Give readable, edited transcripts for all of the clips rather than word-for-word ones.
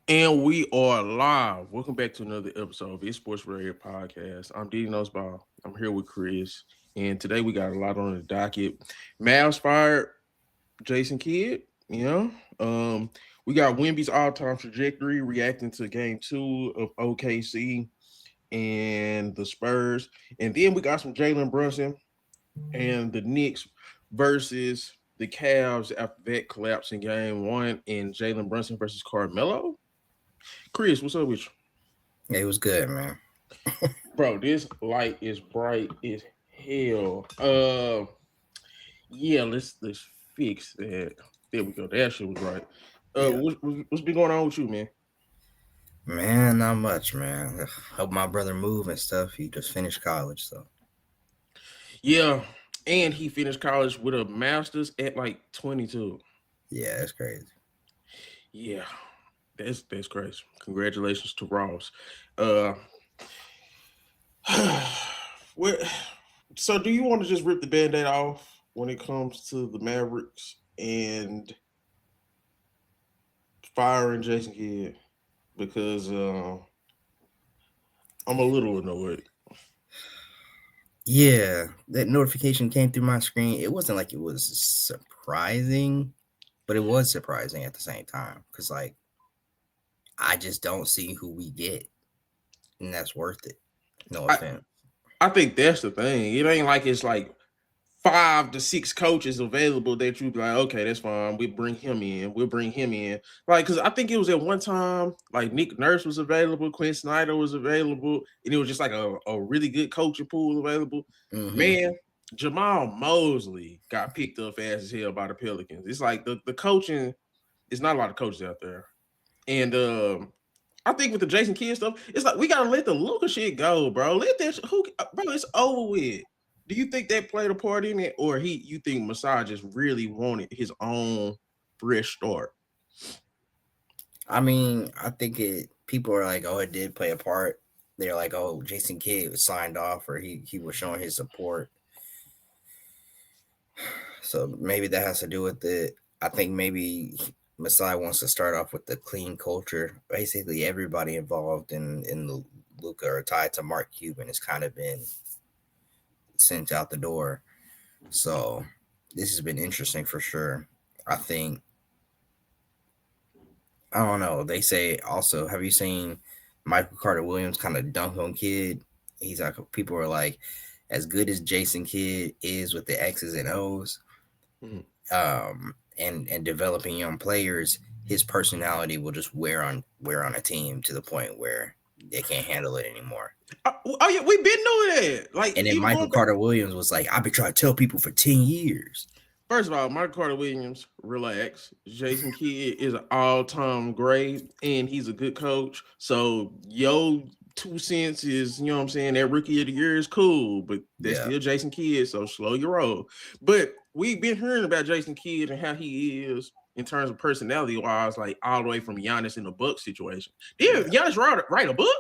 And we are live. Welcome back to another episode of It's Sports Radio Podcast. I'm D Noseball. I'm here with Chris. And today we got a lot on the docket. Mavs fired Jason Kidd, you know. We got Wemby's all-time trajectory reacting to game 2 of OKC and the Spurs. And then we got some Jalen Brunson and the Knicks versus the Cavs after that collapse in game 1 and Jalen Brunson versus Carmelo. Chris, what's up with you? Yeah, it was good, man. Bro, this light is bright as hell. Yeah, let's fix that. There we go. That shit was right. Yeah, What's been going on with you, man? man, not much, man. Help my brother move and stuff. He just finished college, so Yeah, and he finished college with a master's at like 22. yeah, it's crazy. Yeah, that's crazy. Congratulations to Ross. Uh, what? So, do you want to just rip the band-aid off when it comes to the Mavericks and firing Jason Kidd? Because I'm a little annoyed. Yeah, that notification came through my screen. It wasn't like it was surprising, but it was surprising at the same time because, like, I just don't see who we get, and that's worth it. No I offense. I think that's the thing. It ain't like it's like 5 to 6 coaches available that you be like, okay, that's fine. We bring him in. We'll bring him in. Like, cause I think it was at one time like Nick Nurse was available, Quinn Snyder was available, and it was just like a really good coaching pool available. Mm-hmm. Man, Jamal Mosley got picked up fast as hell by the Pelicans. It's like the coaching. It's not a lot of coaches out there, and I think with the Jason Kidd stuff, it's like we gotta let the Luka shit go, bro. Let that bro. It's over with. Do you think that played a part in it, or you think Masai just really wanted his own fresh start? I mean, I think it. People are like, oh, it did play a part. They're like, oh, Jason Kidd was signed off, or he was showing his support. So maybe that has to do with it. I think maybe Masai wants to start off with the clean culture. Basically, everybody involved in the Luca or tied to Mark Cuban has kind of been sent out the door. So this has been interesting for sure. I think I don't know. They say also, have you seen Michael Carter Williams kind of dunk on Kid? He's like people are like, as good as Jason Kidd is with the X's and O's, Mhm. and developing young players, his personality will just wear on a team to the point where they can't handle it anymore. Oh yeah, we've been doing that. Like And then even Michael going back. Carter Williams was like, I've been trying to tell people for 10 years. First of all, Michael Carter Williams, relax. Jason Kidd is an all-time great, and he's a good coach. So yo 2 cents is, you know what I'm saying, that rookie of the year is cool, but that's Yeah, still Jason Kidd, so slow your roll. But we've been hearing about Jason Kidd and how he is in terms of personality wise, like all the way from Giannis in the Buck situation. Did yeah, Giannis write a book?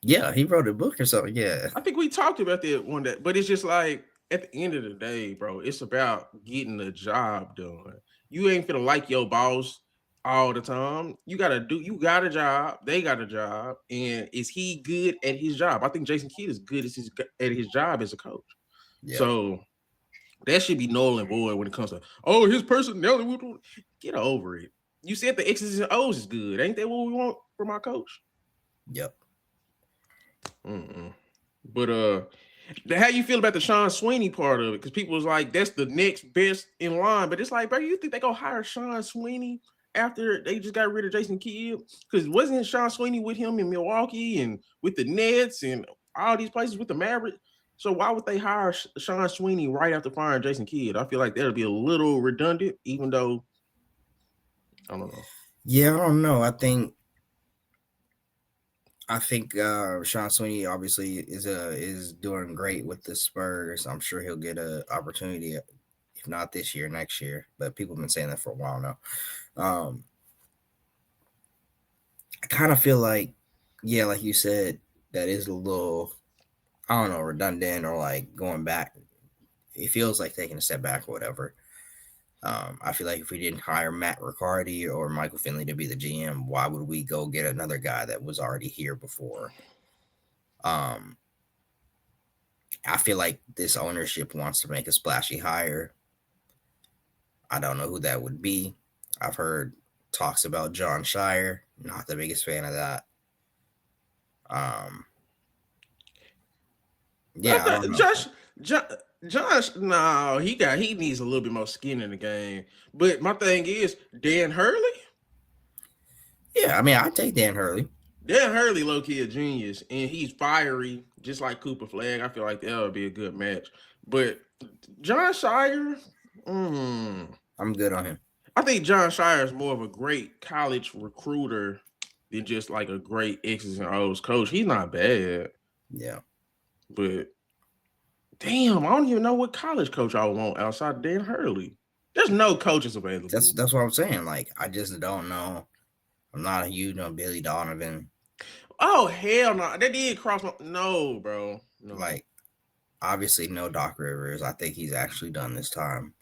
yeah. He wrote a book or something. Yeah, I think we talked about that one day, but it's just like at the end of the day, bro, it's about getting the job done. You ain't gonna like your boss all the time. You got a job, they got a job, and is he good at his job? I think Jason Kidd is good at his job as a coach. yeah, So that should be null and void when it comes to his personality. Get over it. You said the X's and O's is good. Ain't that what we want from our coach? yep. Mm-mm. But how you feel about the Sean Sweeney part of it? Because people was like, that's the next best in line. But it's like, bro, you think they go hire Sean Sweeney after they just got rid of Jason Kidd? Because wasn't Sean Sweeney with him in Milwaukee and with the Nets and all these places with the Mavericks? So why would they hire Sean Sweeney right after firing Jason Kidd? I feel like that'd be a little redundant, even though I don't know. Yeah, I don't know. I think Sean Sweeney obviously is doing great with the Spurs. I'm sure he'll get a opportunity, if not this year, next year. But people have been saying that for a while now. Um, I kind of feel like, yeah, like you said, that is a little, I don't know, redundant or like going back. It feels like taking a step back or whatever. I feel like if we didn't hire Matt Riccardi or Michael Finley to be the GM, why would we go get another guy that was already here before? Um, I feel like this ownership wants to make a splashy hire. I don't know who that would be. I've heard talks about John Shire. Not the biggest fan of that. Um, I yeah, I don't thought know. Josh, no, he needs a little bit more skin in the game. But my thing is, Dan Hurley. Yeah, I mean, I take Dan Hurley. Dan Hurley, low key a genius, and he's fiery, just like Cooper Flag. I feel like that would be a good match. But John Shire, mm, I'm good on him. I think John Shire is more of a great college recruiter than just like a great X's and O's coach. He's not bad, Yeah, but damn, I don't even know what college coach I would want outside of Dan Hurley. There's no coaches available. that's what I'm saying. Like, I just don't know. I'm not a huge on Billy Donovan. Oh hell no, that did cross my no, bro. No. Like, obviously, no Doc Rivers. I think he's actually done this time.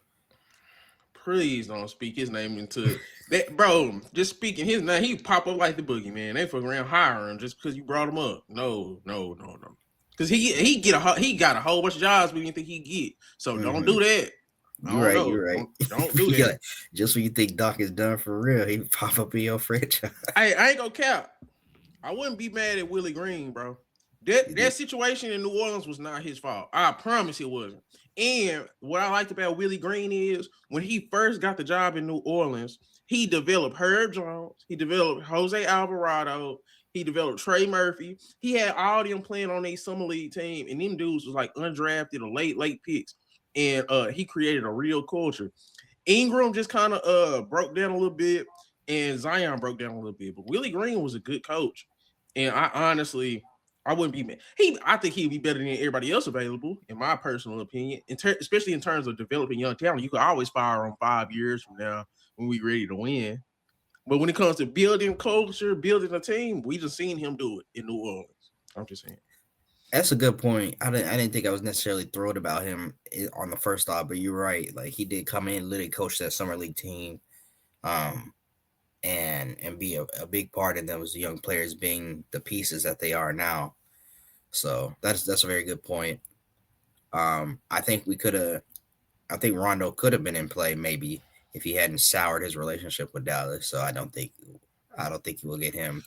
Please don't speak his name into that, bro. Just speaking his name, he pop up like the boogeyman. They fuck around hiring him just because you brought him up. No. Because he got a whole bunch of jobs we didn't think he get. So don't do that. You're right. Don't do that. Like, just when you think Doc is done for real, he pop up in your franchise. I ain't gonna cap. I wouldn't be mad at Willie Green, bro. That situation in New Orleans was not his fault. I promise it wasn't. And what I liked about Willie Green is when he first got the job in New Orleans, he developed Herb Jones, he developed Jose Alvarado, he developed Trey Murphy. He had all them playing on a summer league team, and them dudes was like undrafted or late picks. And he created a real culture. Ingram just kind of broke down a little bit, and Zion broke down a little bit. But Willie Green was a good coach, and I wouldn't be mad. I think he'd be better than everybody else available, in my personal opinion. Especially in terms of developing young talent, you could always fire on 5 years from now when we're ready to win. But when it comes to building culture, building a team, we just seen him do it in New Orleans. I'm just saying. That's a good point. I didn't think I was necessarily thrilled about him on the first thought, but you're right. Like, he did come in, literally coach that summer league team, and be a big part in those young players being the pieces that they are now. So that's a very good point. I think Rondo could have been in play maybe if he hadn't soured his relationship with Dallas. So I don't think you will get him.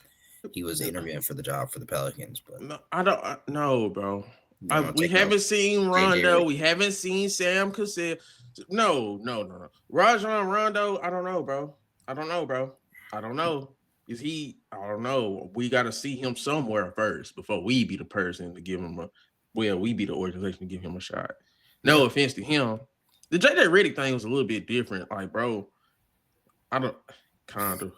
He was interviewing for the job for the Pelicans, but no, I don't know, bro. We take no haven't seen JJ Rondo. Redick. We haven't seen Sam Cassell. No. Rajon Rondo, I don't know, bro. I don't know. Is he? I don't know. We got to see him somewhere first before we be the person to give him we be the organization to give him a shot. No offense to him. The JJ Redick thing was a little bit different. Like, bro, I don't know.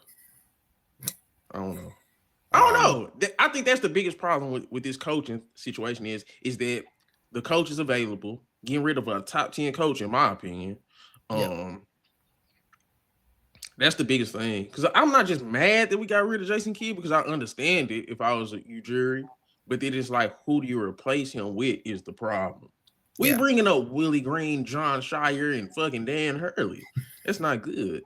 I don't know. I think that's the biggest problem with this coaching situation is that the coach is available. Getting rid of a top 10 coach, in my opinion. That's the biggest thing. Because I'm not just mad that we got rid of Jason Kidd because I understand it if I was a jury. But then it's like, who do you replace him with is the problem. We bringing up Willie Green, John Shire, and fucking Dan Hurley. That's not good.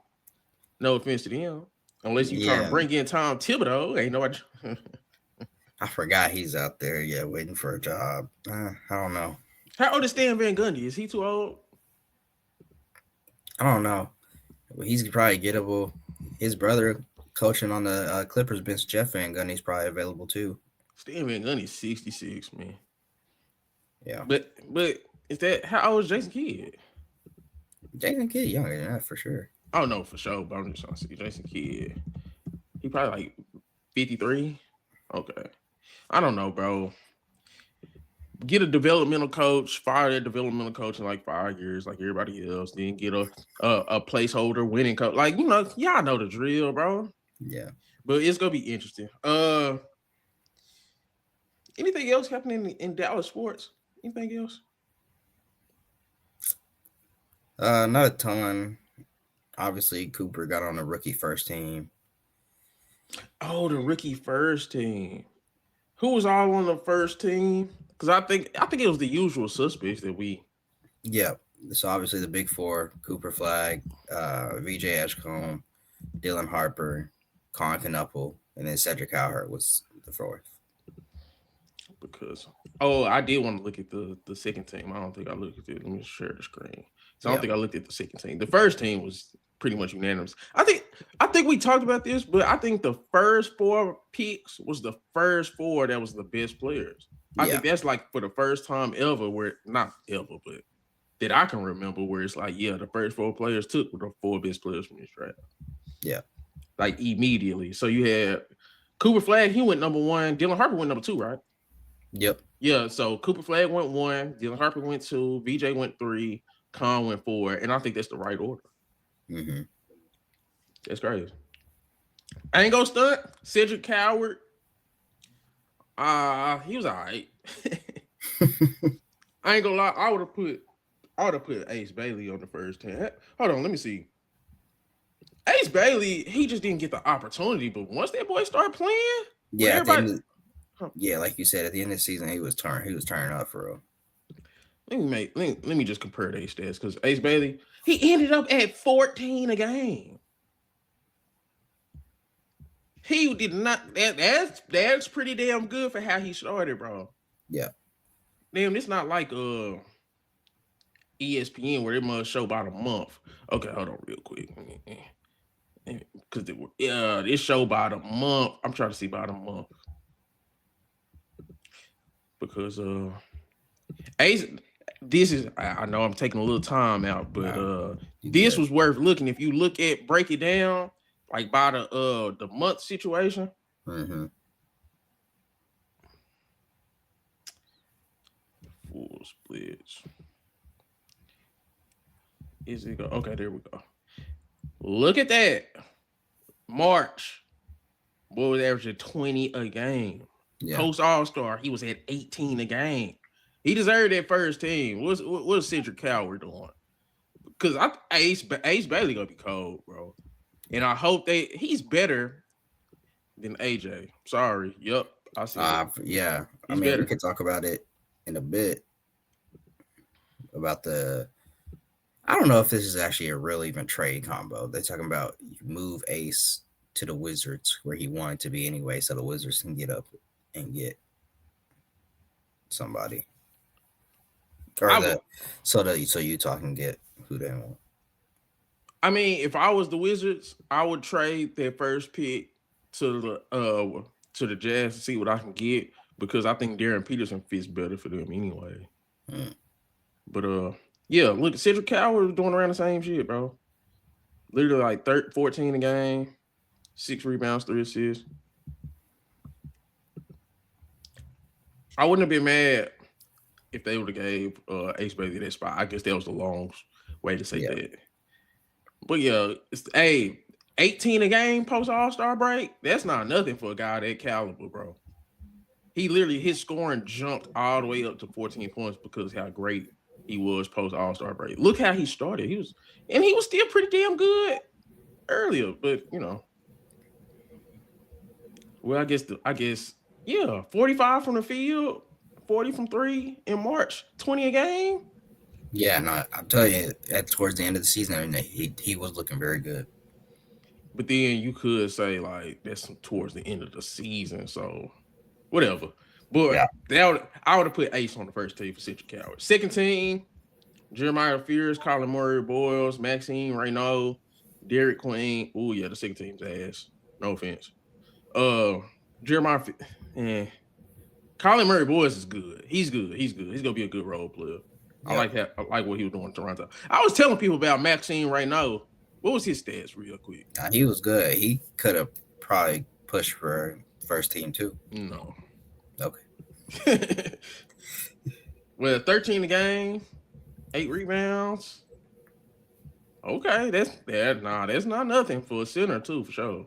No offense to them. Unless you trying to bring in Tom Thibodeau, ain't nobody. I forgot he's out there, waiting for a job. I don't know. How old is Stan Van Gundy? Is he too old? I don't know. Well, he's probably gettable. His brother coaching on the Clippers bench, Jeff Van Gundy's probably available too. Stan Van Gundy's 66, man. Yeah. But is that how old is Jason Kidd? Jason Kidd younger than that for sure. Oh no, for sure. But I'm just trying to see Jason Kidd. He probably like 53. Okay. I don't know, bro. Get a developmental coach, fire that developmental coach in like 5 years, like everybody else. Then get a placeholder winning coach. Like, y'all know the drill, bro. Yeah. But it's gonna be interesting. Anything else happening in Dallas sports? Anything else? Not a ton. Obviously, Cooper got on the rookie first team. Oh, the rookie first team. Who was all on the first team? Because I think it was the usual suspects that we. Yeah, So obviously the big four: Cooper Flag, VJ Edgecombe, Dylan Harper, Con Knuckle, and then Cedric Cowherd was the fourth. Because I did want to look at the second team. I don't think I looked at it. Let me share the screen. So I don't think I looked at the second team. The first team was pretty much unanimous. I think we talked about this, but I think the first 4 picks was the first 4 that was the best players. I think that's like for the first time ever, where not ever, but that I can remember, where it's like, yeah, the first 4 players took were the 4 best players from this draft. Yeah. Like immediately. So you had Cooper Flag, he went number 1. Dylan Harper went number 2, right? Yep. Yeah, so Cooper Flag went 1, Dylan Harper went 2, VJ went 3, Con went 4, and I think that's the right order. Mm-hmm. That's crazy. I ain't gonna stunt. Cedric Cowherd, he was all right. I ain't gonna lie. I would have put Ace Bailey on the first 10. Hold on, let me see. Ace Bailey, he just didn't get the opportunity, but once that boy started playing, everybody. Like you said, at the end of the season, he was turning up for real. Let me just compare Ace stats, because Ace Bailey, he ended up at 14 a game. He did not. That's pretty damn good for how he started, bro. Yeah. Damn, it's not like ESPN where they must show by the month. Okay, hold on real quick. Because this show by the month. I'm trying to see by the month. Because Ace, this is, I know I'm taking a little time out, but this was worth looking. If you break it down, like by the month situation. Mm-hmm. Full splits. Is it go? Okay, there we go. Look at that. March, boy was averaging 20 a game. Yeah. Post All-Star, he was at 18 a game. He deserved that first team. What's Cedric Cowherd doing? Because Ace Bailey gonna be cold, bro. And I hope he's better than AJ. Sorry. Yep. I see. Yeah. He's better. We could talk about it in a bit. About I don't know if this is actually a real even trade combo. They're talking about you move Ace to the Wizards where he wanted to be anyway, so the Wizards can get up and get somebody. Or so Utah can get who they want. I mean, if I was the Wizards, I would trade their first pick to the Jazz to see what I can get, because I think Darren Peterson fits better for them anyway. But yeah, look, Cedric Cowherd was doing around the same shit, bro. Literally like 14 a game, 6 rebounds, 3 assists. I wouldn't have been mad if they would have gave Ace Bailey that spot. I guess that was the long way to say that. But yeah, 18 a game post All-Star break, that's not nothing for a guy that caliber, bro. He literally, his scoring jumped all the way up to 14 points because of how great he was post All-Star break. Look how he started. He was still pretty damn good earlier, but well, I guess 45 from the field, 40 from 3 in March, 20 a game. Yeah, no, I'm telling you, towards the end of the season, he was looking very good. But then you could say like that's towards the end of the season, so whatever. But I would have put Ace on the first team for Cedric Cowherd. Second team, Jeremiah Fears, Colin Murray Boyles, Maxime Reynaud, Derek Queen. Oh yeah, the second team's ass. No offense. Jeremiah and Colin Murray Boyles is good. He's good. He's gonna be a good role player. Yep. I like what he was doing in Toronto. I was telling people about Maxime Reynaud. What was his stats real quick? He was good. He could have probably pushed for first team too. No. Okay. Well, 13 a game, 8 rebounds. Okay, that's not nothing for a center too, for sure.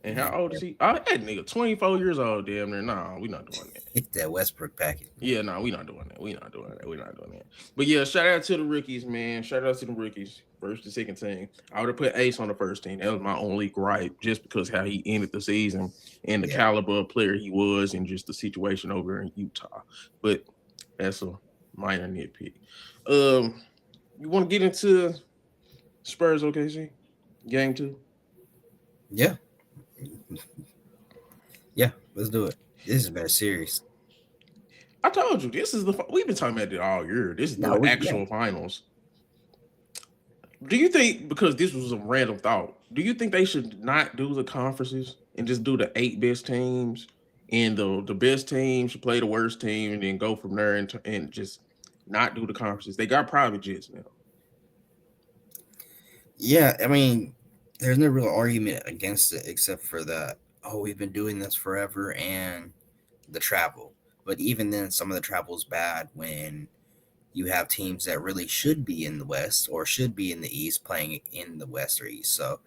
And how old is he? Oh, that nigga 24 years old, damn near. Nah, we not doing that. Hit that Westbrook package. Yeah, nah, we not doing that. We not doing that. But yeah, shout out to the rookies, man. Shout out to the rookies. First and second team. I would have put Ace on the first team. That was my only gripe, just because how he ended the season and the caliber of player he was, and just the situation over in Utah. But that's a minor nitpick. You want to get into Spurs OKC game two? Yeah, yeah. Let's do it. This has been a series. I told you this is we've been talking about it all year. This is No, the yeah. actual finals. Do you think, because this was a random thought, do you think they should not do the conferences and just do the eight best teams, and the best team should play the worst team and then go from there, and just not do the conferences? They got private jets now. Yeah, I mean, there's no real argument against it except for that. Oh, we've been doing this forever, and the travel. But even then, some of the travel is bad when you have teams that really should be in the West or should be in the East playing in the West or East. So,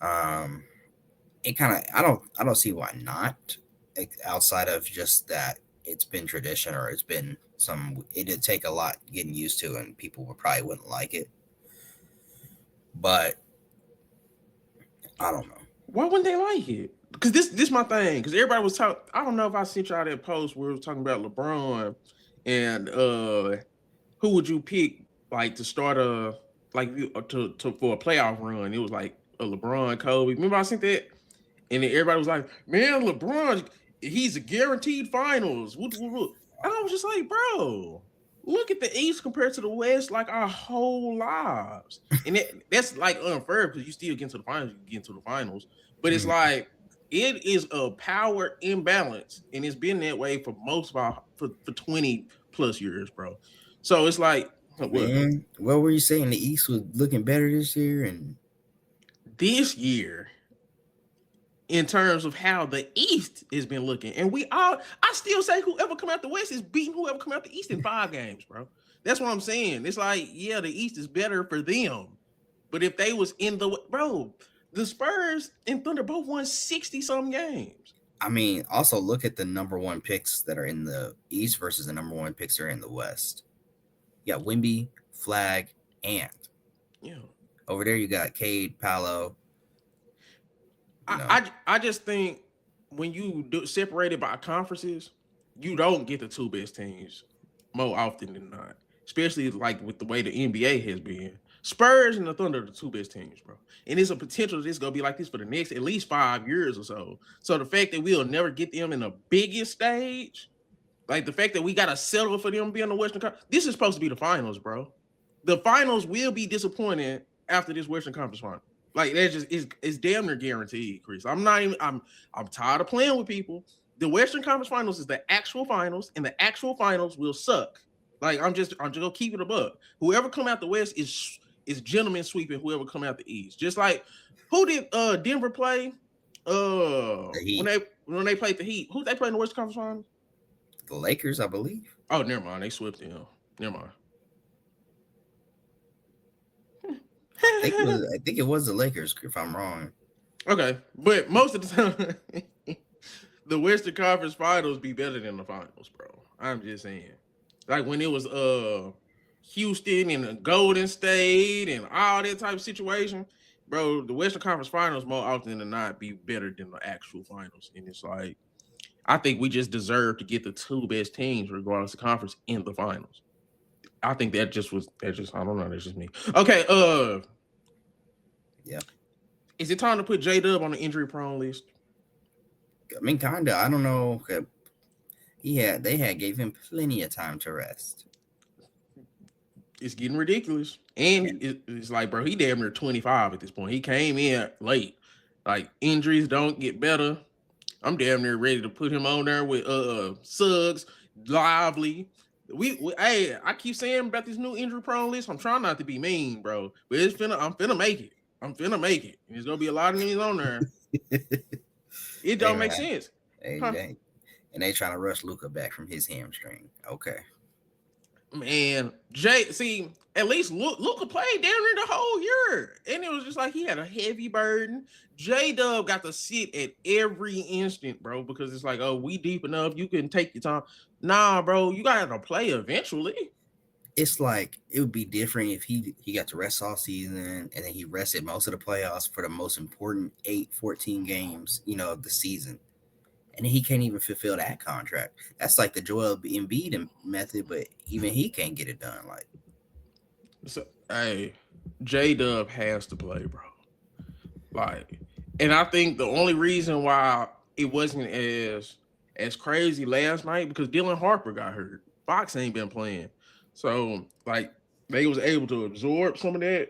um, it kind of I don't see why not, outside of just that it's been tradition or it's been some. It did take a lot getting used to, and people would probably wouldn't like it. But I don't know. Why wouldn't they like it? Because this my thing. Because everybody was talking. I don't know if I sent y'all that post where we were talking about LeBron and who would you pick, like, to start a, like, to for a playoff run? It was like a LeBron, Kobe. Remember I sent that, and then everybody was like, "Man, LeBron, he's a guaranteed finals." And I was just like, "Bro, look at the East compared to the West, like our whole lives." And that's like unfair because you still get into the finals, you get into the finals, but it's Mhm. like it is a power imbalance, and it's been that way for most of our for 20 plus years, bro. So it's like, what, Man, what were you saying? The East was looking better this year, and this year in terms of how the East has been looking. And I still say whoever come out the West is beating whoever come out the East in 5 games, bro. That's what I'm saying. It's like, yeah, the East is better for them. But if they was in the, bro, the Spurs and Thunder both won 60 some games. I mean, also look at the number one picks that are in the East versus the number one picks that are in the West. You got Wemby, Flag, and Yeah. over there you got Cade, Paolo. You I, know, I just think when you do separated by conferences, you don't get the two best teams more often than not. Especially like with the way the NBA has been. Spurs and the Thunder are the two best teams, bro. And there's a potential this gonna be like this for the next at least 5 years or so. So the fact that we'll never get them in the biggest stage, like the fact that we gotta settle for them being the Western Conference, this is supposed to be the finals, bro. The finals will be disappointing after this Western Conference final. Like that's just it's damn near guaranteed, Chris. I'm not even I'm tired of playing with people. The Western Conference Finals is the actual finals, and the actual finals will suck. Like I'm just gonna keep it above. Whoever come out the West is gentlemen sweeping whoever come out the East. Just like who did Denver play? the When Heat, they played the Heat, who they play in the Western Conference Finals? the Lakers, I believe. Oh, never mind. They swept them. Never mind. I think it was the Lakers, if I'm wrong. Okay, but most of the time, the Western Conference Finals be better than the finals, bro. I'm just saying. Like when it was Houston and Golden State and all that type of situation, bro. The Western Conference Finals more often than not be better than the actual finals, and it's like I think we just deserve to get the two best teams, regardless of conference, in the finals. I think that just I don't know. That's just me. Okay, Yeah, is it time to put J Dub on the injury prone list? I mean, kinda. I don't know. They had gave him plenty of time to rest. It's getting ridiculous. And Yeah, it's like, bro, he damn near 25 at this point. He came in late. Like injuries don't get better. I'm damn near ready to put him on there with Suggs, Lively. Hey, I keep saying about this new injury prone list. I'm trying not to be mean, bro. But I'm finna make it. I'm finna make it. There's gonna be a lot of these on there. It hey don't make man, sense. hey, Huh? and they trying to rush Luca back from his hamstring. Okay, Man, see, at least Luca played down there the whole year. And it was just like he had a heavy burden. J Dub got to sit at every instant, bro, because it's like, oh, we deep enough. You can take your time. Nah, bro, you got to play eventually. it's like it would be different if he got to rest all season and then he rested most of the playoffs for the most important 14 games, of the season. And he can't even fulfill that contract. That's like the Joel Embiid method, but even he can't get it done. Like, So Hey, J Dub has to play, bro. Like, and I think the only reason why it wasn't as crazy last night because Dylan Harper got hurt. Fox ain't been playing, so like they was able to absorb some of that.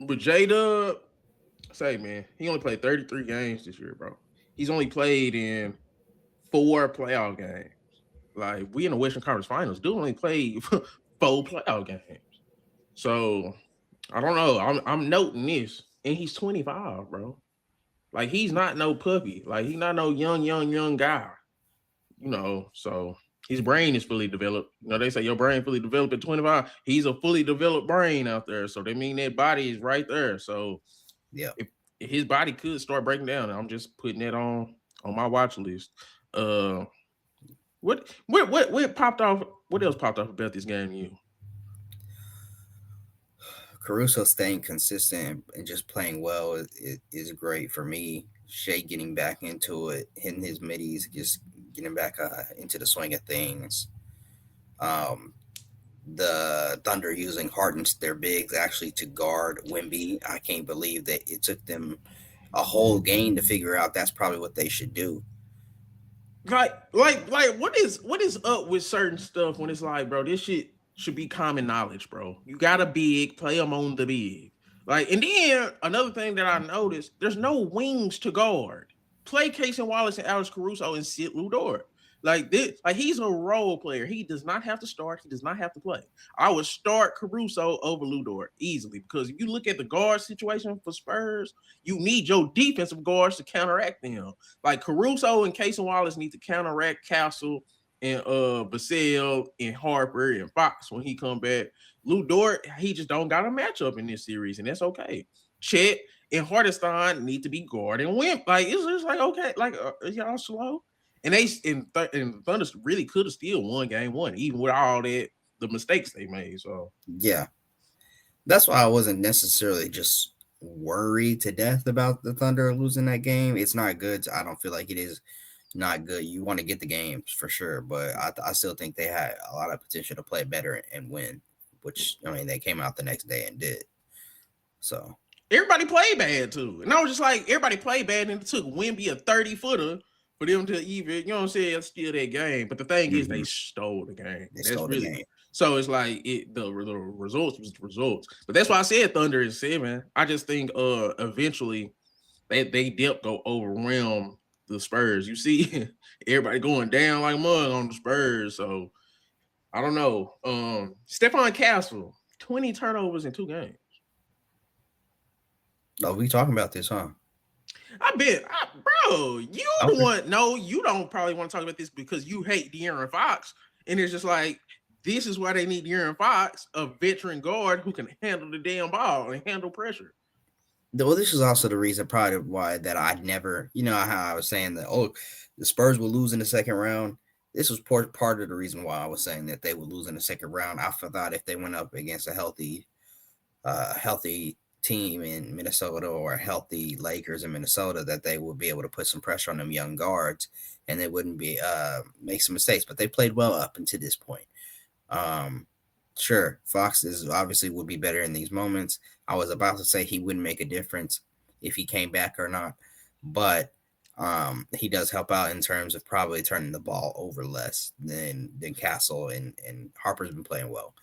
But J Dub, say man, he only played 33 games this year, bro. He's only played in 4 playoff games. Like we in the Western Conference Finals, dude only played 4 playoff games. So I don't know. I'm noting this, and he's 25, bro. Like he's not no puppy. Like he's not no young guy. So his brain is fully developed. They say your brain fully developed at 25. He's a fully developed brain out there. So they mean that body is right there. So Yeah. if his body could start breaking down, I'm just putting it on my watch list. Uh what popped off? What else popped off about this game to you? Caruso staying consistent and just playing well is great for me. Shea getting back into it, hitting his middies, just getting back into the swing of things. Um, the Thunder using Harden's their bigs actually to guard Wemby. I can't believe that it took them a whole game to figure out that's probably what they should do. Like what is up with certain stuff when it's like, bro, this shit should be common knowledge, bro. You got a big, play them on the big. Like, and then another thing that I noticed, there's no wings to guard. Play Casey Wallace and Alex Caruso and sit Lou Dort. Like this, like he's a role player. He does not have to start. He does not have to play. I would start Caruso over Lou Dort easily because if you look at the guard situation for Spurs, you need your defensive guards to counteract them. Like Caruso and Casey Wallace need to counteract Castle and Vassell and Harper and Fox when he come back. Lou Dort, he just don't got a matchup in this series, and that's okay. Chet and Hardestin need to be guarding Wimp. Like it's just like okay, like y'all slow. And and Thunder really could have still won game one, even with all that the mistakes they made. So Yeah, that's why I wasn't necessarily just worried to death about the Thunder losing that game. It's not good. I don't feel like it is not good. You want to get the games for sure, but I still think they had a lot of potential to play better and win, which I mean they came out the next day and did. So everybody played bad too. And I was just like, everybody played bad and it took Wemby a 30-footer for them to even, you know what I'm saying, steal that game. But the thing is they stole the game. they That's stole the really game. so it's like the results was the results. But that's why I said Thunder is 7. I just think eventually they dip go overwhelm the Spurs. You see everybody going down like mud on the Spurs. So I don't know. Stephon Castle, 20 turnovers in 2 games. Oh, we talking about this, huh? Bro, you the Okay. one. No, you don't probably want to talk about this because you hate De'Aaron Fox, and it's just like this is why they need De'Aaron Fox, a veteran guard who can handle the damn ball and handle pressure. Well, this is also the reason probably why that I never, you know, how I was saying that, oh, the Spurs will lose in the second round. This was part of the reason why I was saying that they would lose in the second round. I thought if they went up against a healthy team in Minnesota or a healthy Lakers in Minnesota, that they would be able to put some pressure on them young guards and they wouldn't be make some mistakes. But they played well up until this point. Um, sure, Fox is obviously would be better in these moments. I was about to say he wouldn't make a difference if he came back or not, but he does help out in terms of probably turning the ball over less than Castle and Harper's been playing well.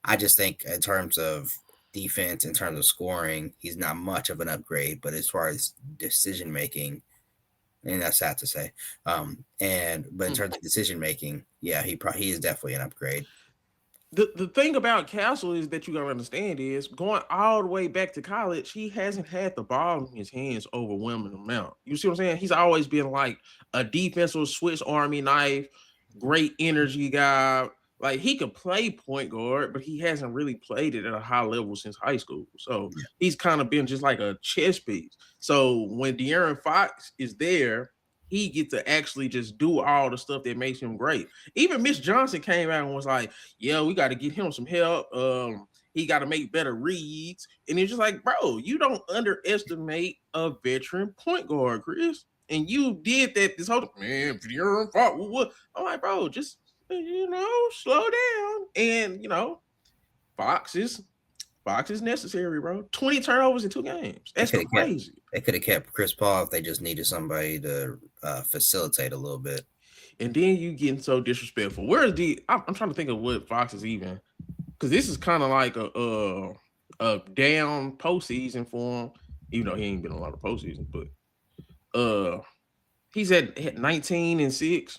I just think in terms of defense, in terms of scoring, he's not much of an upgrade. But as far as decision making, and that's sad to say, but in terms of decision making, yeah, he is definitely an upgrade. The thing about Castle is that you gotta understand is going all the way back to college, he hasn't had the ball in his hands overwhelming amount. You see what I'm saying? He's always been like a defensive Swiss Army knife, great energy guy. Like he could play point guard, but he hasn't really played it at a high level since high school. So Yeah. he's kind of been just like a chess piece. So when De'Aaron Fox is there, he gets to actually just do all the stuff that makes him great. Even Mitch Johnson came out and was like, yeah, we got to get him some help. He got to make better reads. And it's just like, bro, you don't underestimate a veteran point guard, Chris. And you did that this whole man. What? I'm like, bro, just slow down. And Fox Fox is necessary, bro. 20 turnovers in 2 games. That's crazy. They could have kept Chris Paul if they just needed somebody to facilitate a little bit. And then you getting so disrespectful. Where's I'm trying to think of what Fox is even, because this is kind of like a down postseason for him. Even though he ain't been a lot of postseason, but he's at 19-6,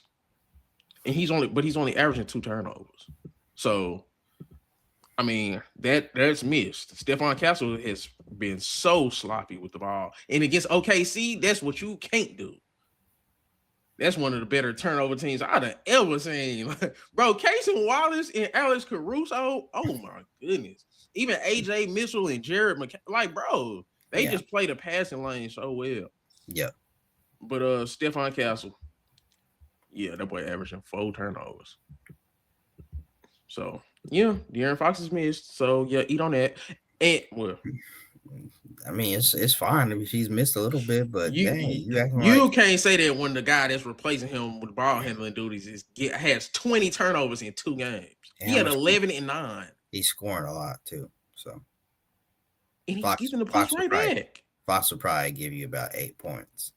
and he's only averaging 2 turnovers. So I mean, that's missed. Stephon Castle has been so sloppy with the ball. And against OKC, that's what you can't do. That's one of the better turnover teams I'd have ever seen. Bro, Casey Wallace and Alex Caruso, oh my goodness. Even AJ Mitchell and Jared like, bro, they just play the passing lane so well. Yeah. But Stephon Castle, yeah, that boy averaging 4 turnovers. So yeah, De'Aaron Fox is missed. So yeah, eat on that. And well, I mean, it's fine if he's missed a little bit, but you can't say that when the guy that's replacing him with ball handling duties has 20 turnovers in 2 games. He had 11 and 9. He's scoring a lot too. So and he's giving the points right back. Fox will probably give you about 8 points.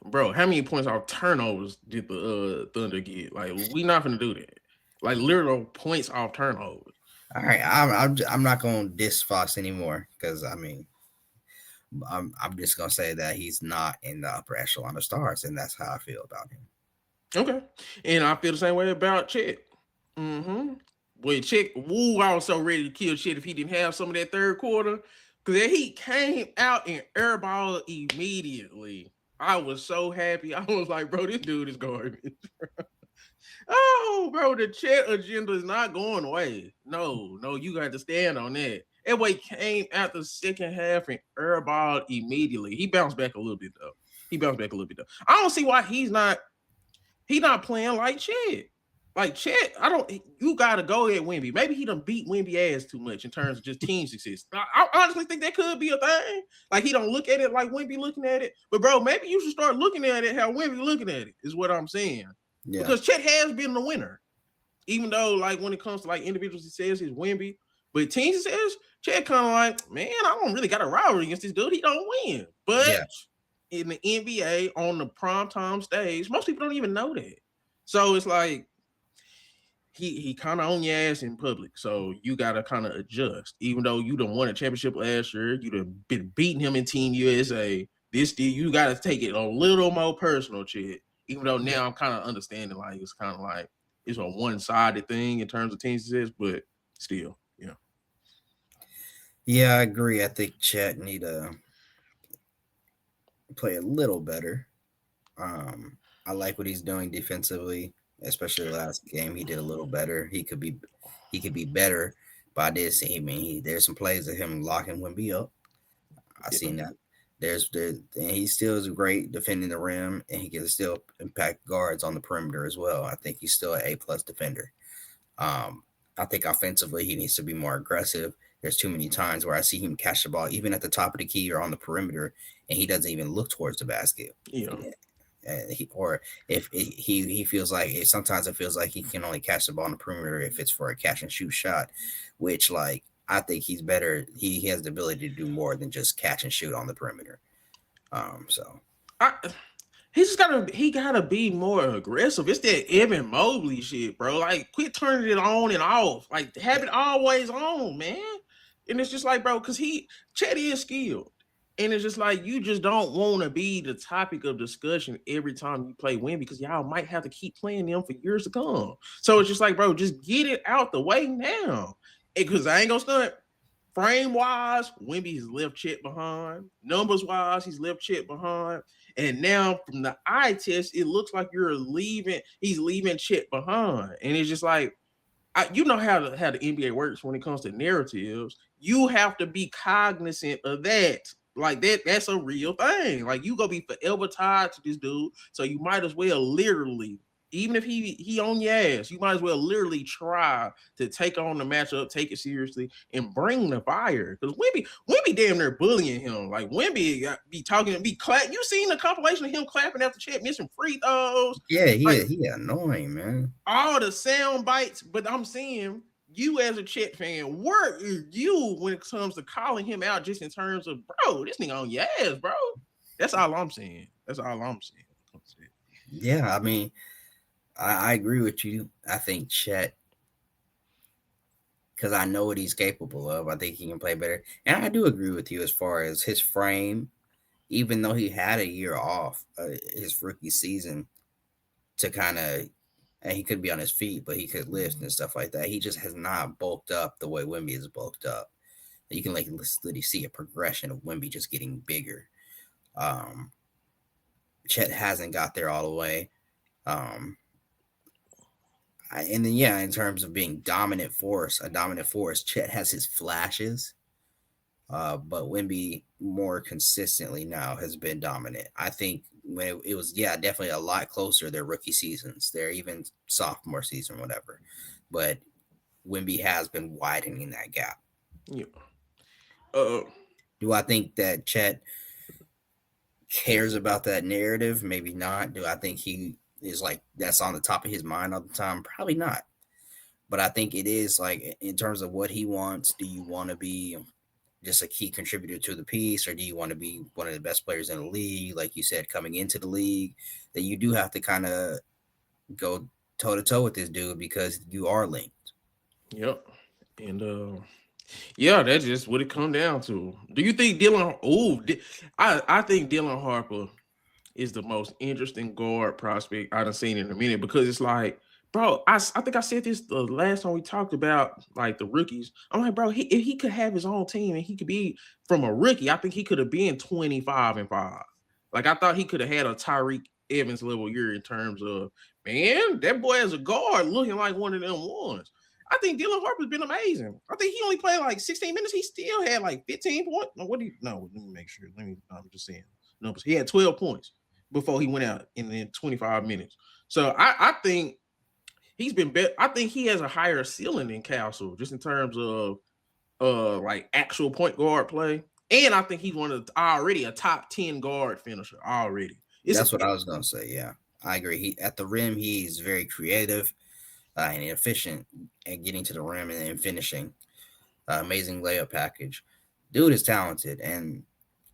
Bro, how many points off turnovers did the Thunder get? Like, we not gonna do that. Like, literal points off turnovers. All right, I'm not gonna diss Fox anymore because I mean, I'm just gonna say that he's not in the upper echelon of stars, and that's how I feel about him. Okay, and I feel the same way about Chet. Well, Chet, I was so ready to kill Chet if he didn't have some of that third quarter, because he came out and airballed immediately. I was so happy. I was like, bro, this dude is garbage. Oh, bro, the Chet agenda is not going away. No, you got to stand on that. That way came out the second half and airballed immediately. He bounced back a little bit though. I don't see why he's not playing like Chet. Like Chet, you gotta go at Wemby. Maybe he done beat Wemby ass too much in terms of just team success. I honestly think that could be a thing. Like he don't look at it like Wemby looking at it. But bro, maybe you should start looking at it how Wemby looking at it, is what I'm saying. Yeah. Because Chet has been the winner. Even though, like, when it comes to like individual success, he's Wemby. But team success, Chet kind of like, man, I don't really got a rivalry against this dude. He don't win. But in the NBA on the primetime stage, most people don't even know that. So it's like he kind of on your ass in public. So you gotta kind of adjust. Even though you done won a championship last year, you done been beating him in Team USA. This year, you gotta take it a little more personal, Chet. Even though now I'm kind of understanding, like, it's kind of like it's a one-sided thing in terms of team success, but still, yeah. Yeah, I agree. I think Chet need to play a little better. I like what he's doing defensively, especially last game. He did a little better. He could be better, but I did see him. There's some plays of him locking Wemby up. I seen that. And he still is great defending the rim, and he can still impact guards on the perimeter as well. I think he's still an A+ defender. I think offensively he needs to be more aggressive. There's too many times where I see him catch the ball even at the top of the key or on the perimeter, and he doesn't even look towards the basket. Yeah. He feels like sometimes it feels like he can only catch the ball on the perimeter if it's for a catch and shoot shot, which like. I think he's better. He has the ability to do more than just catch and shoot on the perimeter. He gotta be more aggressive. It's that Evan Mobley shit, bro. Like, quit turning it on and off. Like, have it always on, man. And it's just like, bro, because Chet is skilled. And it's just like, you just don't want to be the topic of discussion every time you play Wemby, because y'all might have to keep playing them for years to come. So it's just like, bro, just get it out the way now. Because I ain't gonna stunt. Frame-wise, Wemby's left Chet behind. Numbers-wise, he's left Chet behind. And now from the eye test, it looks like he's leaving Chet behind. And it's just like, you know how the NBA works when it comes to narratives. You have to be cognizant of that. Like, that's a real thing. Like, you gonna be forever tied to this dude. So you might as well literally, even if he on your ass, you might as well literally try to take on the matchup, take it seriously, and bring the fire. Because Wemby damn near bullying him. Like, Wemby be talking and be clap. You seen the compilation of him clapping after Chet missing free throws? Yeah, he annoying, man. All the sound bites, but I'm seeing you as a Chet fan, where is you when it comes to calling him out just in terms of, bro, this nigga on your ass, bro? That's all I'm saying. That's all I'm saying. Yeah, I mean, I agree with you. I think Chet, because I know what he's capable of, I think he can play better. And I do agree with you as far as his frame, even though he had a year off his rookie season to kind of, and he could be on his feet, but he could lift and stuff like that. He just has not bulked up the way Wemby is bulked up. You can like literally see a progression of Wemby just getting bigger. Um, Chet hasn't got there all the way. Um, and then yeah, in terms of being a dominant force, Chet has his flashes, but Wemby more consistently now has been dominant. I think when it was definitely a lot closer their rookie seasons, their even sophomore season, whatever. But Wemby has been widening that gap. Yeah. Uh, Do I think that Chet cares about that narrative? Maybe not. Do I think he is like that's on the top of his mind all the time? Probably not. But I think it is like in terms of what he wants. Do you want to be just a key contributor to the piece, or do you want to be one of the best players in the league, like you said, coming into the league? That you do have to kind of go toe to toe with this dude because you are linked. yep. And yeah, that's just what it come down to. Do you think Dylan? Oh, I think Dylan Harper is the most interesting guard prospect I've seen in a minute because it's like, bro, I think I said this the last time we talked about like the rookies. I'm like, bro, if he could have his own team and he could be from a rookie, I think he could have been 25-5. Like I thought he could have had a Tyreek Evans level year in terms of, man, that boy as a guard looking like one of them ones. I think Dylan Harper's been amazing. I think he only played like 16 minutes. He still had like 15 points. No, let me make sure. I'm just saying numbers. He had 12 points before he went out in the 25 minutes. So I think he's been better. I think he has a higher ceiling than Castle just in terms of like actual point guard play. And I think he's already a top 10 guard finisher already. That's what I was gonna say. Yeah, I agree. He at the rim, he's very creative and efficient at getting to the rim and then finishing. Amazing layup package. Dude is talented, and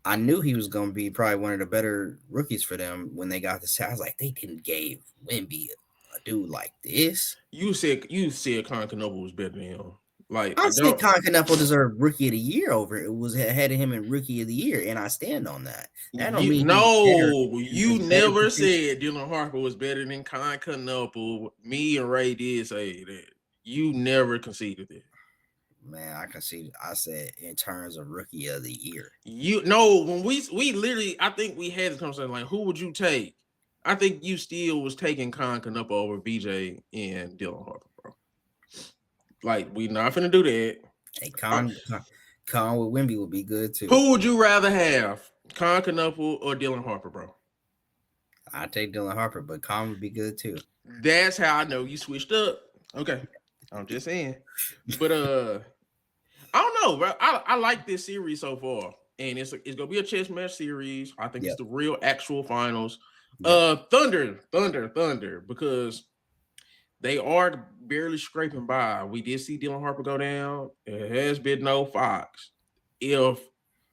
I knew he was going to be probably one of the better rookies for them when they got this. I was like, they didn't give Wemby a dude like this. You said Concanova was better than him. Like I said Concanova deserved rookie of the year over it was ahead of him in rookie of the year, and I stand on that. That don't mean you never said Dylan Harper was better than Concanova. Me and Ray did say that. You never conceded that. Man, I conceded. I said in terms of rookie of the year. You know when we literally, I think we had this conversation like, who would you take? I think you still was taking Concanova over BJ and Dylan Harper, bro. Like we not finna do that. Hey, Con with Wemby would be good too. Who would you rather have, Concanova or Dylan Harper, bro? I take Dylan Harper, but Con would be good too. That's how I know you switched up. Okay, I'm just saying. But I don't know, bro. I like this series so far, and it's gonna be a chess match series. I think it's the real actual finals. Thunder, because they are barely scraping by. We did see Dylan Harper go down. It has been no Fox. If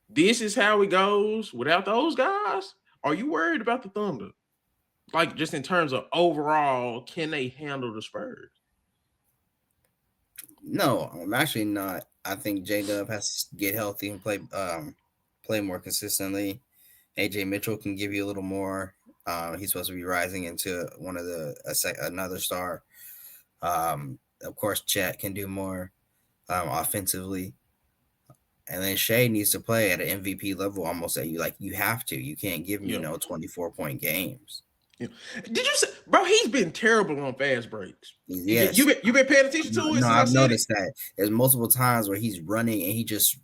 this is how it goes without those guys, are you worried about the Thunder? Like just in terms of overall, can they handle the Spurs? No, I'm actually not. I think J-Dub has to get healthy and play more consistently. AJ Mitchell can give you a little more. He's supposed to be rising into one of another star. Of course, Chet can do more offensively, and then Shea needs to play at an MVP level almost at you have to. You can't give me 24-point games. Yeah. Did you say, bro? He's been terrible on fast breaks. Yes, you been paying attention to it? No, I've noticed that. There's multiple times where he's running and he just.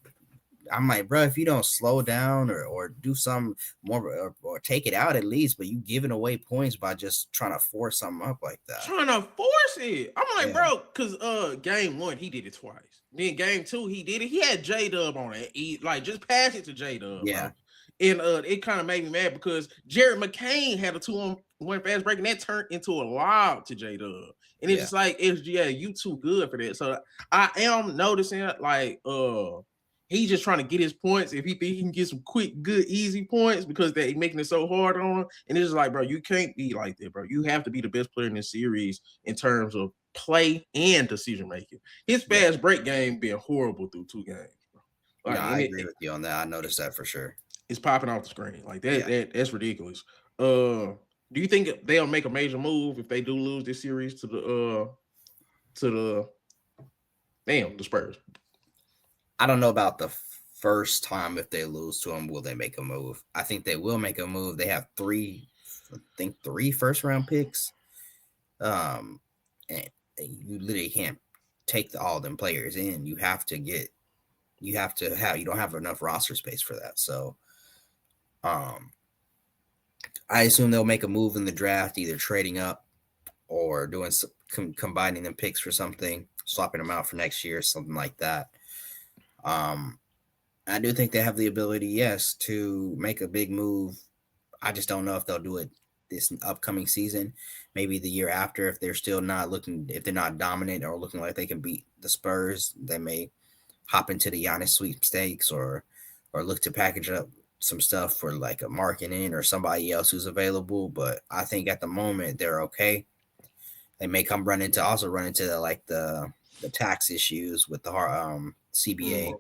I'm like, bro, if you don't slow down or do some more or take it out at least, but you giving away points by just trying to force something up like that. Trying to force it. I'm like, bro, because game 1 he did it twice. Then game 2 he did it. He had J-Dub on it. He just pass it to J-Dub. Yeah. Bro. And it kind of made me mad because Jared McCain had a 2-on-1 fast break, and that turned into a lob to J Dub. And it's just like, you too good for that. So I am noticing like he's just trying to get his points. If he think he can get some quick, good, easy points because they're making it so hard on him. And it's just like, bro, you can't be like that, bro. You have to be the best player in this series in terms of play and decision making. His fast break game been horrible through 2 games. Like, no, I agree with you on that. I noticed that for sure. It's popping off the screen like that. That's ridiculous. Do you think they'll make a major move if they do lose this series to the Spurs? I don't know about the first time if they lose to them, will they make a move? I think they will make a move. They have three first-round picks. And you literally can't take all them players in. You don't have enough roster space for that. So I assume they'll make a move in the draft, either trading up or doing combining them picks for something, swapping them out for next year, something like that. I do think they have the ability, yes, to make a big move. I just don't know if they'll do it this upcoming season. Maybe the year after, if they're still if they're not dominant or looking like they can beat the Spurs, they may hop into the Giannis sweepstakes or look to package up some stuff for like a marketing or somebody else who's available. But I think at the moment they're okay. They may run into the tax issues with the CBA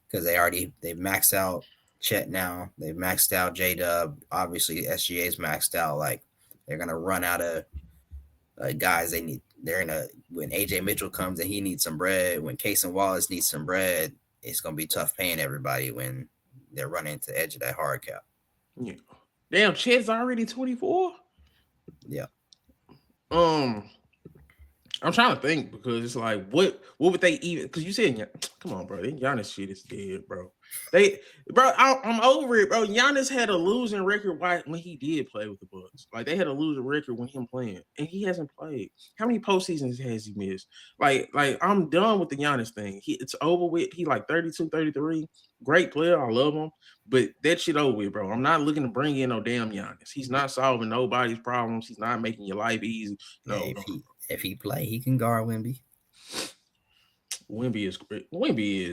because they've maxed out Chet now. They've maxed out J-Dub. Obviously, SGA's maxed out. Like, they're gonna run out of guys. When AJ Mitchell comes and he needs some bread. When Casey Wallace needs some bread, it's gonna be tough paying everybody when they're running into the edge of that hard cap. Yeah. Damn, Chet's already 24. Yeah. I'm trying to think because it's like, what would they even? Because you said, come on, bro, Giannis shit is dead, bro. I'm over it, bro. Giannis had a losing record when he did play with the Bucks. Like, they had a losing record when him playing, and he hasn't played. How many postseasons has he missed? Like I'm done with the Giannis thing. It's over with. He like 32, 33. Great player. I love him. But that shit over with, bro. I'm not looking to bring in no damn Giannis. He's not solving nobody's problems. He's not making your life easy. No. If he play, he can guard Wemby. Wemby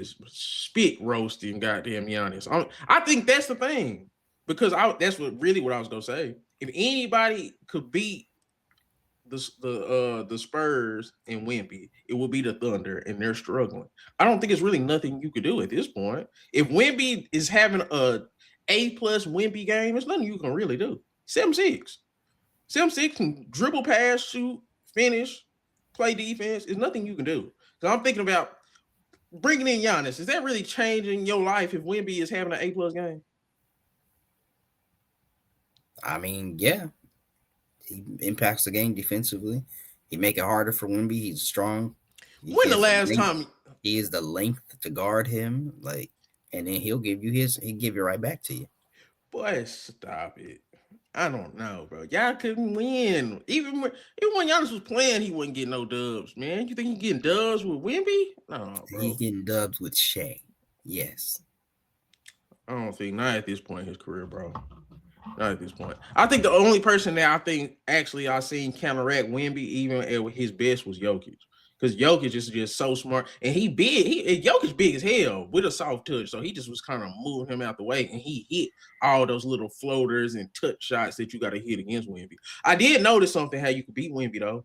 is spit roasting goddamn Giannis. I think that's the thing, because that's what I was gonna say. If anybody could beat the Spurs and Wemby, it will be the Thunder, and they're struggling. I don't think it's really nothing you could do at this point. If Wemby is having A+ Wemby game, there's nothing you can really do. 7-6 can dribble, pass, shoot, finish, play defense. There's nothing you can do. So I'm thinking about bringing in Giannis. Is that really changing your life if Wemby is having an A+ game? I mean, yeah. He impacts the game defensively. He make it harder for Wemby. He's strong. When the last time he is the length to guard him, like, and then he'll give it right back to you. Boy, stop it. I don't know, bro. Y'all couldn't win. Even when Giannis was playing, he wasn't getting no dubs, man. You think he getting dubs with Wemby? No, bro. He's getting dubs with Shea. Yes. I don't think, not at this point in his career, bro. Not at this point. I think the only person that I think actually I seen counteract Wemby even at his best was Jokic. Because Jokic is just so smart. And he big. Jokic big as hell with a soft touch. So he just was kind of moving him out the way. And he hit all those little floaters and touch shots that you got to hit against Wemby. I did notice something how you could beat Wemby, though.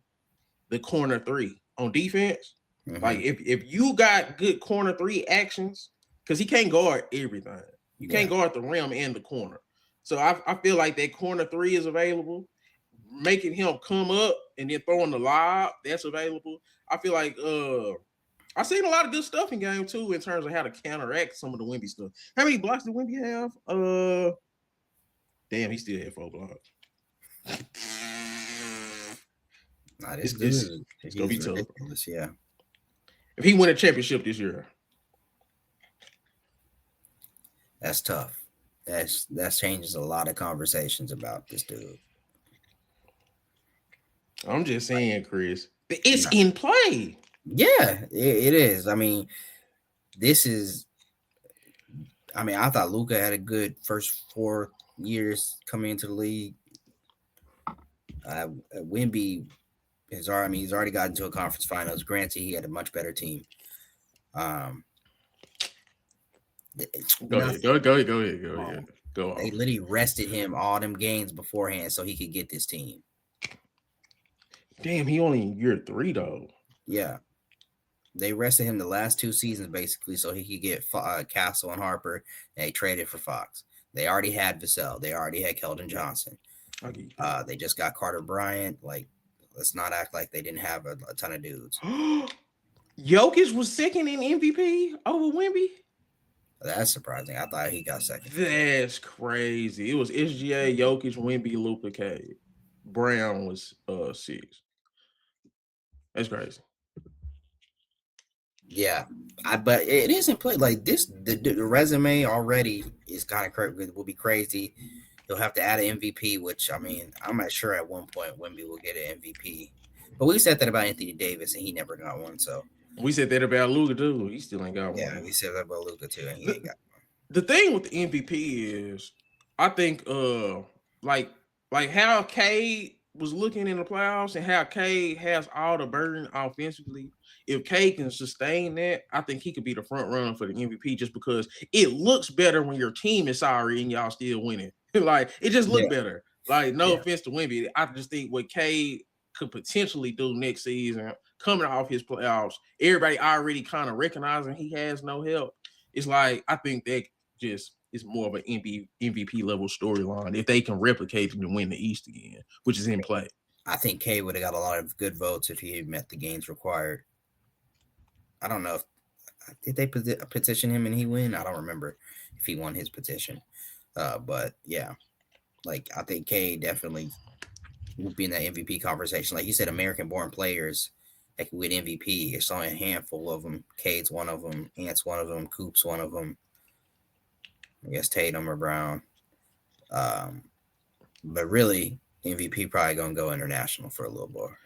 The corner three on defense. Mm-hmm. Like, if you got good corner three actions, because he can't guard everything. You can't guard the rim and the corner. So I feel like that corner three is available. Making him come up and then throwing the lob, that's available. I feel like I've seen a lot of good stuff in game 2 in terms of how to counteract some of the Wemby stuff. How many blocks did Wemby have? Damn, he still had 4 blocks. It's gonna be tough. Yeah. If he win a championship this year, that's tough. That changes a lot of conversations about this dude. I'm just saying, Chris, it's in play. Yeah, it is. I mean, this is I mean, I thought Luca had a good first 4 years coming into the league. Wemby he's already gotten to a conference finals. Granted, he had a much better team. Um, Go ahead. Go Nothing. ahead. Go ahead. Go ahead. Go ahead. Um, Go they off. literally rested him all them games beforehand so he could get this team. Damn, he only in year 3 though. Yeah, they rested him the last 2 seasons basically so he could get Castle and Harper. And they traded for Fox. They already had Vassell. They already had Keldon Johnson. I get They just got Carter Bryant. Like, let's not act like they didn't have a ton of dudes. that. Jokic was second in MVP over Wemby. That's surprising. I thought he got second. That's crazy. It was SGA, Jokic, Wemby, Luka, K. Brown was 6. That's crazy. Yeah, but it isn't play like this. The resume already is kind of crazy. Will be crazy. He'll have to add an MVP, which I mean, I'm not sure at one point Wemby will get an MVP. But we said that about Anthony Davis, and he never got one. So We said that about Luka too. He still ain't got yeah, one. we said that about Luca too, and he ain't The, got. the thing with the MVP is, I think like how Cade was looking in the playoffs and how Cade has all the burden offensively. If Cade can sustain that, I think he could be the front runner for the MVP just because it looks better when your team is sorry and y'all still winning. Like it just looked Yeah, better. Like no yeah, offense to Wemby, I just think what Cade could potentially do next season, coming off his playoffs, everybody already kind of recognizing he has no help. It's like I think that just is more of an MVP level storyline if they can replicate it and win the East again, which is in play. I think K would have got a lot of good votes if he had met the gains required. I don't know if did they petition him and he win. I don't remember if he won his petition. But yeah, like I think K definitely will be in that MVP conversation. Like you said, American-born players that can win MVP. It's only a handful of them. Cade's one of them. Ant's one of them. Coop's one of them. I guess Tatum or Brown. Um, but really, MVP probably gonna go international for a little more.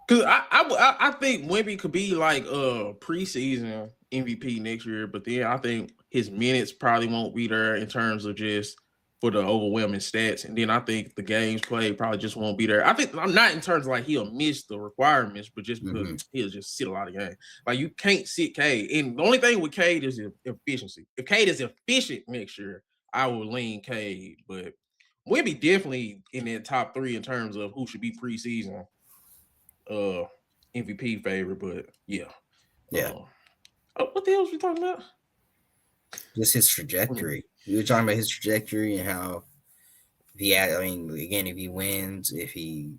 Cause I think Wemby could be like preseason MVP next year, but then I think his minutes probably won't be there in terms of just for the overwhelming stats, and then I think the games played probably just won't be there. I think I'm not in terms of like he'll miss the requirements, but just because Mm-hmm. he'll just sit a lot of games. Like you can't sit Cade, and the only thing with Cade is efficiency. If Cade is efficient next year, I will lean Cade, but Wemby definitely in that top 3 in terms of who should be preseason uh MVP favorite, but yeah. Yeah, What the hell was we talking about? just his trajectory. We were talking about his trajectory and how if he I mean, again, if he wins, if he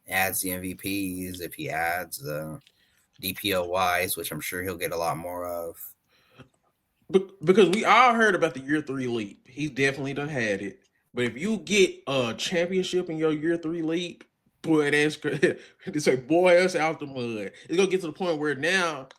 adds the MVPs, if he adds the DPOYs, which I'm sure he'll get a lot more of. Because we all heard about the year 3 leap. He definitely done had it. But if you get a championship in your year 3 leap, boy, that's good. They say, boy, that's out the mud. It's gonna get to the point where now,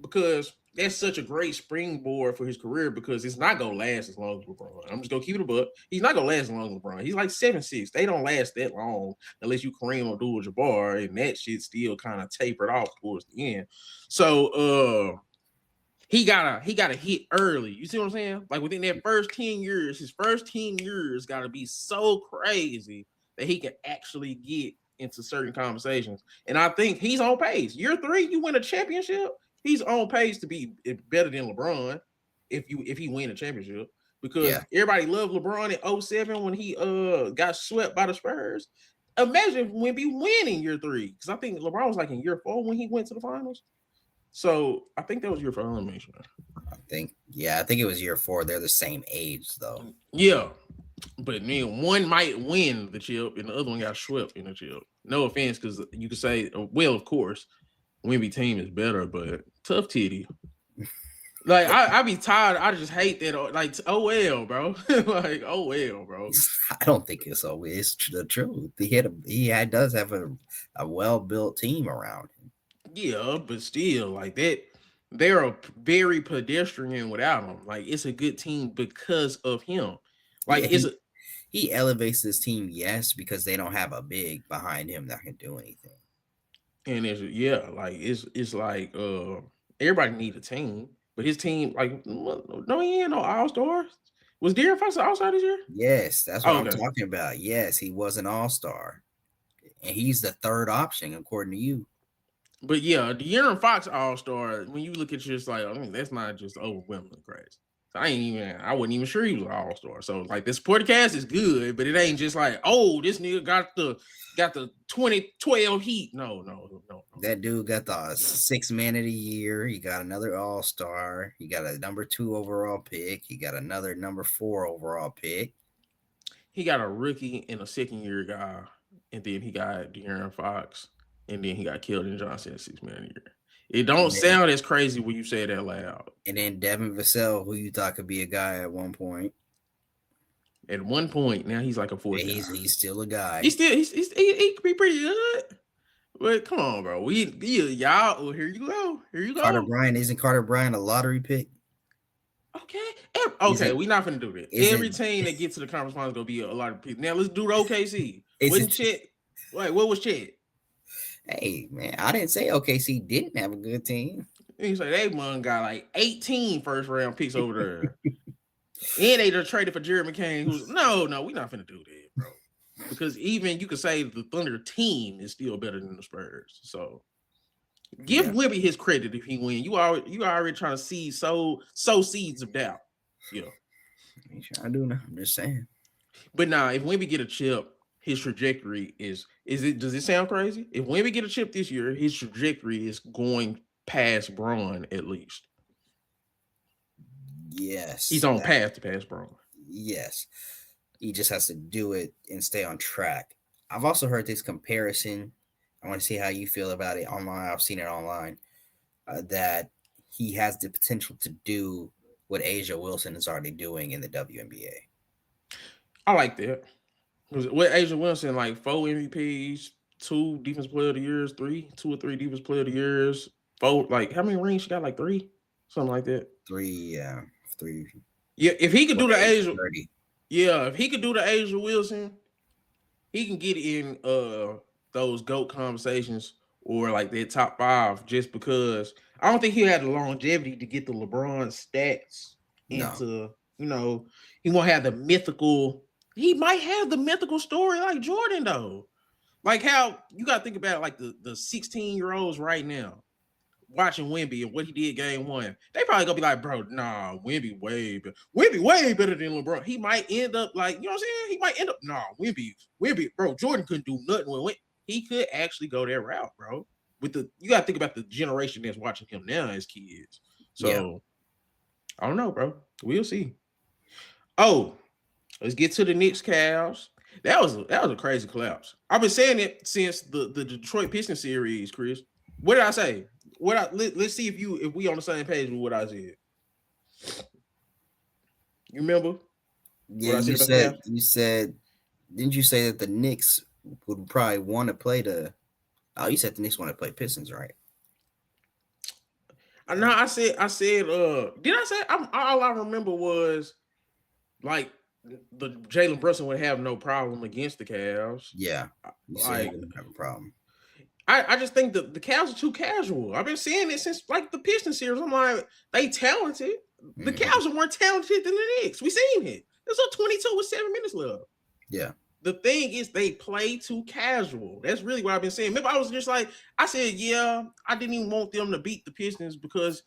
because that's such a great springboard for his career because it's not gonna last as long as LeBron. I'm just gonna keep it a buck. He's not gonna last as long as LeBron. He's like 7'6". They don't last that long unless you Kareem Abdul-Jabbar, and that shit still kind of tapered off towards the end. So he gotta hit early. You see what I'm saying? Like within that first 10 years, his first 10 years gotta be so crazy that he can actually get into certain conversations. And I think he's on pace. Year 3, you win a championship, he's on pace to be better than LeBron if he win a championship. Because Yeah, everybody loved LeBron in 07 when he got swept by the Spurs. Imagine when be winning year 3. Because I think LeBron was like in year 4 when he went to the finals. So I think that was year 4. Let me make sure. I think it was year 4. They're the same age though. Yeah, but then one might win the chip and the other one got swept in the chip. No offense, because you could say, well, of course, Wemby team is better, but tough titty. Like I be tired. I just hate that. Like oh well, bro. Like oh well, bro. I don't think it's always the truth. Does have a well built team around him. Yeah, but still, like that, they're a very pedestrian without him. Like it's a good team because of him. Like Yeah, it's a he elevates this team, yes, because they don't have a big behind him that can do anything. and it's yeah, like it's like everybody need a team, but his team like no he ain't no all stars. Was De'Aaron Fox an All-Star this year? Yes, that's what Oh, I'm okay. talking about. Yes, he was an all-star. And he's the third option, according to you. But yeah, De'Aaron Fox All-Star, when you look at it, just like, I mean, that's not just overwhelmingly crazy. So I wasn't even sure he was an All-Star. So like this podcast is good, but it ain't just like, oh, this nigga got the 2012 Heat. No. That dude got the sixth man of the year. He got another all-star. He got a number 2 overall pick. He got another number 4 overall pick. He got a rookie and a second-year guy, and then he got De'Aaron Fox, and then he got Keldon Johnson at 6 man a year. It don't sound as crazy when you say it out loud. And then Devin Vassell, who you thought could be a guy at one point. At one point, now he's like a fourth guy. He's still a guy. He could be pretty good. But come on, bro. Y'all. Well, here you go. Isn't Carter Bryant a lottery pick? Okay. We're not gonna do that. Every team that gets to the conference finals is gonna be a lot of people. Now let's do the OKC. What was Chet? Hey man, I didn't say OKC didn't have a good team. You say they got like 18 first-round picks over there. And they just traded for Jerry McCain. No, we're not finna do that, bro. Because even you could say the Thunder team is still better than the Spurs. So give Wemby his credit if he win. You already trying to sow seeds of doubt. Yeah. I do know. I'm just saying. But now, if Wemby get a chip, his trajectory does it sound crazy? If Wemby get a chip this year, his trajectory is going past Braun at least. Yes. He's on path to pass Braun. Yes. He just has to do it and stay on track. I've also heard this comparison. I want to see how you feel about it online. I've seen it online. That he has the potential to do what A'ja Wilson is already doing in the WNBA. I like that. With A'ja Wilson, like 4 MVPs, 2 Defensive Player of the Years, 2 or 3 Defensive Player of the Years, 4. Like how many rings she got? Like 3, something like that. 3, yeah, 3. Yeah, if he could do the A'ja, if he could do the A'ja Wilson, he can get in those GOAT conversations or like their top 5 just because I don't think he had the longevity to get the LeBron stats into, he won't have the mythical. He might have the mythical story like Jordan though. Like how you got to think about like the 16-year-olds right now watching Wemby and what he did game 1. They probably gonna be like, bro, nah, Wemby way better than LeBron. He might end up like, you know what I'm saying? He might end up, Wemby, bro, Jordan couldn't do nothing with Wemby. He could actually go that route, bro. You gotta think about the generation that's watching him now as kids. So I don't know, bro. We'll see. Oh, let's get to the Knicks Cavs. That was a crazy collapse. I've been saying it since the Detroit Pistons series, Chris. What did I say? Let's see if we on the same page with what I said. You remember? Yeah, you said didn't you say that the Knicks would probably want to play you said the Knicks want to play Pistons, right? No, I said did I say all I remember was like the Jalen Brunson would have no problem against the Cavs. Yeah. You said he wouldn't have a problem. I just think the Cavs are too casual. I've been saying it since like the Pistons series. I'm like, they talented. The Cavs are more talented than the Knicks. We seen it. It's a 22 with 7 minutes left. Yeah. The thing is they play too casual. That's really what I've been saying. Maybe I was just like, I said, I didn't even want them to beat the Pistons because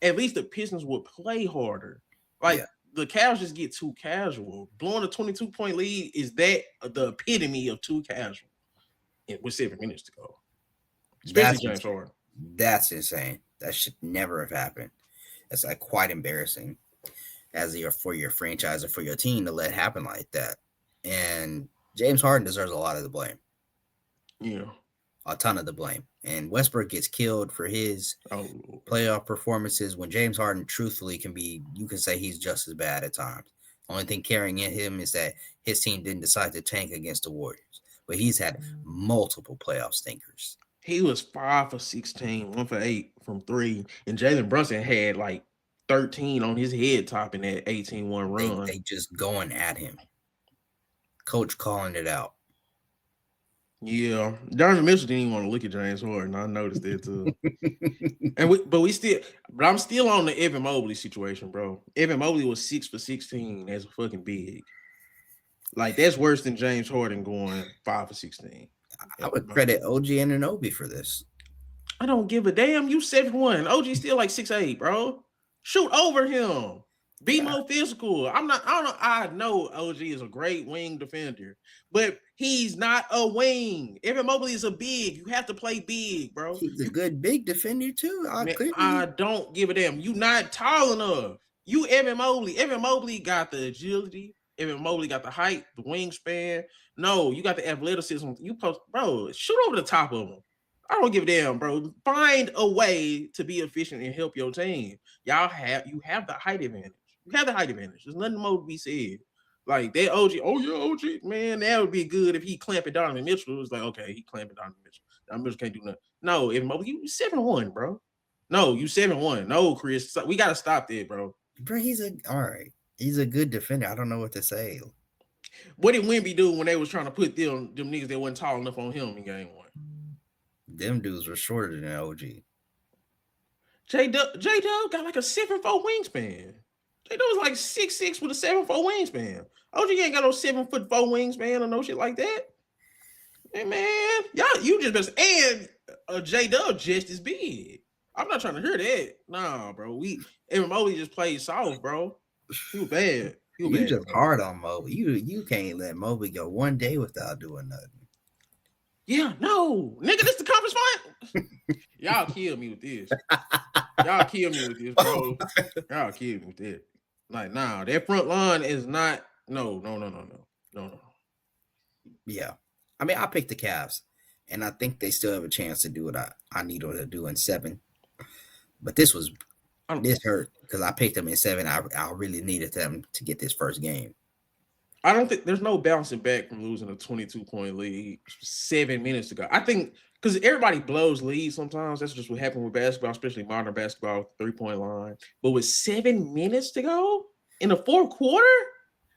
at least the Pistons would play harder. Like the Cavs just get too casual. Blowing a 22-point lead is the epitome of too casual. With 7 minutes to go. Especially James Harden. That's insane. That should never have happened. That's like quite embarrassing for your franchise or for your team to let it happen like that. And James Harden deserves a lot of the blame. Yeah. A ton of the blame. And Westbrook gets killed for his playoff performances when James Harden truthfully you can say he's just as bad at times. Only thing carrying him is that his team didn't decide to tank against the Warriors. But he's had multiple playoff stinkers. He was 5 for 16, 1 for 8 from 3. And Jalen Brunson had like 13 on his head top in that 18-1 run. They just going at him. Coach calling it out. Yeah, Donovan Mitchell didn't even want to look at James Harden. I noticed that too. But I'm still on the Evan Mobley situation, bro. Evan Mobley was 6 for 16 as a fucking big. Like that's worse than James Harden going 5 for 16. I would credit OG Anunoby for this. I don't give a damn. You 7'1". OG still like 6'8", bro. Shoot over him. Be more physical. I know OG is a great wing defender, but he's not a wing. Evan Mobley is a big. You have to play big, bro. He's a good big defender too. I don't give a damn. You not tall enough. You Evan Mobley. Evan Mobley got the agility. Evan Mobley got the height, the wingspan. No, you got the athleticism. You bro, shoot over the top of him. I don't give a damn, bro. Find a way to be efficient and help your team. You have the height advantage. You have the height advantage. There's nothing more to be said. Like that OG, OG, man, that would be good if he clamping Donovan Mitchell. It was like, okay, he clamping Donovan Mitchell. Donovan Mitchell can't do nothing. No, if Mobley, you 7'1", bro. No, you 7'1". No, Chris, we gotta stop that, bro. Bro, all right. He's a good defender. I don't know what to say. What did Wemby do when they was trying to put them niggas that wasn't tall enough on him in game 1? Them dudes were shorter than OG. J-Dub got like a 7'4" wingspan. J-Dub was like 6'6" with a 7'4" wingspan. OG ain't got no 7'4" wingspan or no shit like that. Hey man, you just best and J-Dub just as big. I'm not trying to hear that. Nah, bro. Evan Mobley just played soft, bro. He was bad. You just hard on Mobley. You can't let Mobley go one day without doing nothing. Yeah, no, nigga, this the conference final. Y'all kill me with this. Y'all kill me with this, bro. Y'all kill me with that. Like, nah, that front line is not. No. Yeah, I mean, I picked the Cavs, and I think they still have a chance to do what I need them to do in 7. But this hurt because I picked them in 7. I really needed them to get this first game. I don't think there's no bouncing back from losing a 22-point lead 7 minutes to go. I think because everybody blows leads sometimes. That's just what happened with basketball, especially modern basketball, 3-point line. But with 7 minutes to go in the fourth quarter,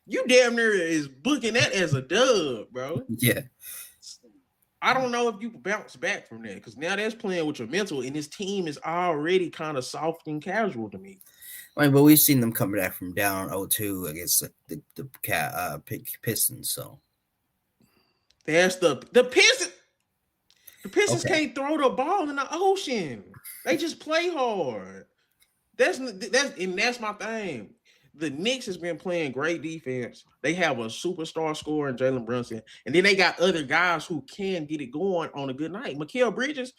you damn near is booking that as a dub, bro. Yeah. I don't know if you bounce back from that because now that's playing with your mental, and this team is already kind of soft and casual to me. I mean, but we've seen them come back from down 0-2 against the Pistons. So that's the Pistons. The Pistons can't throw the ball in the ocean. They just play hard. That's my thing. The Knicks has been playing great defense. They have a superstar scorer in Jalen Brunson, and then they got other guys who can get it going on a good night. Mikal Bridges,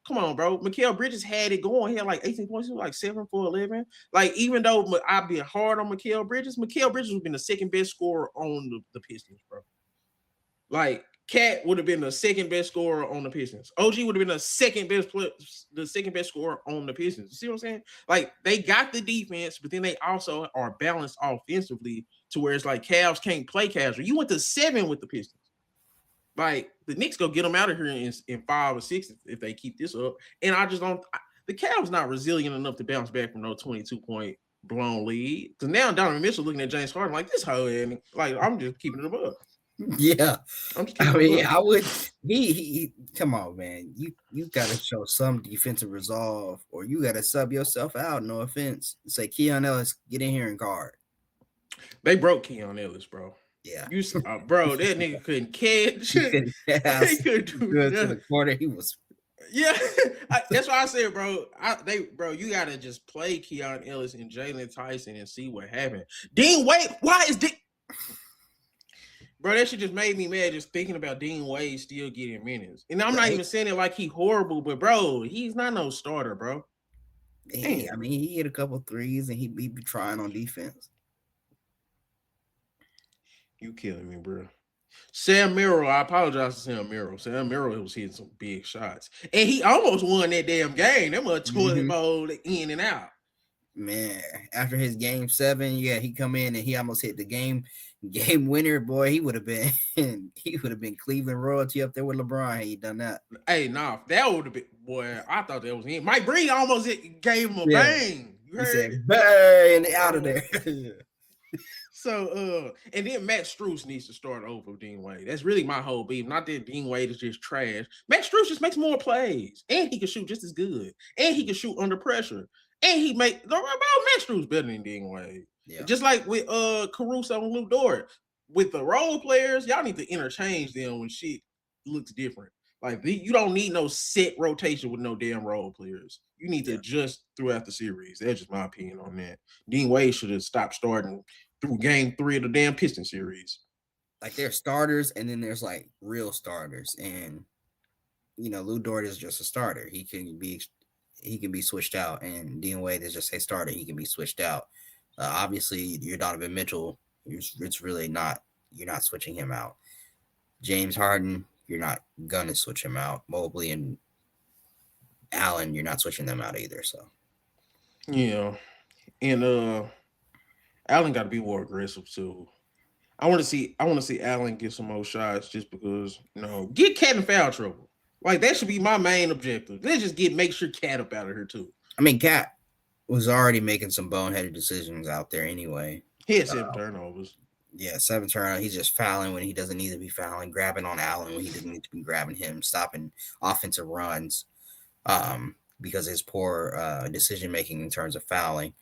come on, bro. Mikal Bridges had it going. He had like 18 points. He was like 7 for 11. Like, even though I've been hard on Mikal Bridges would have been the second best scorer on the Pistons, bro. Like, Cat would have been the second best scorer on the Pistons. OG would have been the second best scorer on the Pistons. You see what I'm saying? Like, they got the defense, but then they also are balanced offensively to where it's like Cavs can't play casual. You went to 7 with the Pistons. Like, the Knicks go get them out of here in 5 or 6 if they keep this up. And I just don't. The Cavs not resilient enough to bounce back from no 22-point blown lead. Because now Donovan Mitchell looking at James Harden like this hoe, and like I'm just keeping it above. Yeah, I mean, I would. He come on, man. You got to show some defensive resolve, or you got to sub yourself out. No offense. Say Keon Ellis, get in here and guard. They broke Keon Ellis, bro. Yeah, bro, that nigga couldn't catch. He couldn't do good to the corner. He was. Yeah, that's why I said, bro. You gotta just play Keon Ellis and Jalen Tyson and see what happens. Dean Wade, why is Dean? Bro, that shit just made me mad just thinking about Dean Wade still getting minutes. And I'm not even saying it like he horrible, but bro, he's not no starter, bro. Hey, I mean, he hit a couple threes and he be trying on defense. You killing me, bro. Sam Merrill, I apologize to Sam Merrill. Sam Merrill was hitting some big shots. And he almost won that damn game. That was a toilet bowl in and out. Man, after his game 7, he come in and he almost hit the game winner. Boy, he would have been Cleveland royalty up there with LeBron had he done that. Hey, nah, that would have been, boy, I thought that was him. Mike Breen almost gave him a bang. You heard? He said bang out of there. So and then Max Strus needs to start over Dean Wade. That's really my whole beef. Not that Dean Wade is just trash. Max Strus just makes more plays. And he can shoot just as good. And he can shoot under pressure. And he make Max Strus better than Dean Wade. Yeah. Just like with Caruso and Lou Dort. With the role players, y'all need to interchange them when shit looks different. Like you don't need no set rotation with no damn role players. You need to adjust throughout the series. That's just my opinion on that. Dean Wade should have stopped starting through game 3 of the damn Piston series. Like there's starters, and then there's like real starters, and Lou Dort is just a starter. He can be switched out, and Dean Wade is just a starter. He can be switched out. Obviously, you're Donovan Mitchell. It's really not. You're not switching him out. James Harden, you're not gonna switch him out. Mobley and Allen, you're not switching them out either. So yeah, and Allen got to be more aggressive too. I want to see Allen get some more shots just because get Cat in foul trouble. Like that should be my main objective. Let's just make sure Cat up out of here too. I mean, Cat was already making some boneheaded decisions out there anyway. He had 7 turnovers. Yeah, 7 turnovers. He's just fouling when he doesn't need to be fouling, grabbing on Allen when he doesn't need to be grabbing him, stopping offensive runs because of his poor decision making in terms of fouling.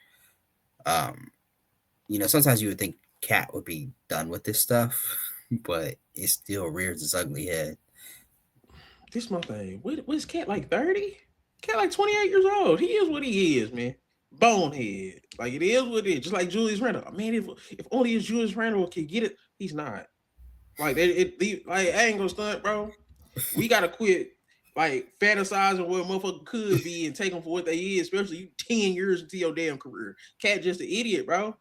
Sometimes you would think Cat would be done with this stuff, but it still rears its ugly head. This is my thing. What is Cat like 30? Cat like 28 years old. He is what he is, man. Bonehead. Like it is what it is. Just like Julius Randle. Man, if only his Julius Randle could get it, he's not. Like I ain't gonna stunt, bro. We gotta quit like fantasizing what a motherfucker could be and take them for what they is, especially you 10 years into your damn career. Cat just an idiot, bro.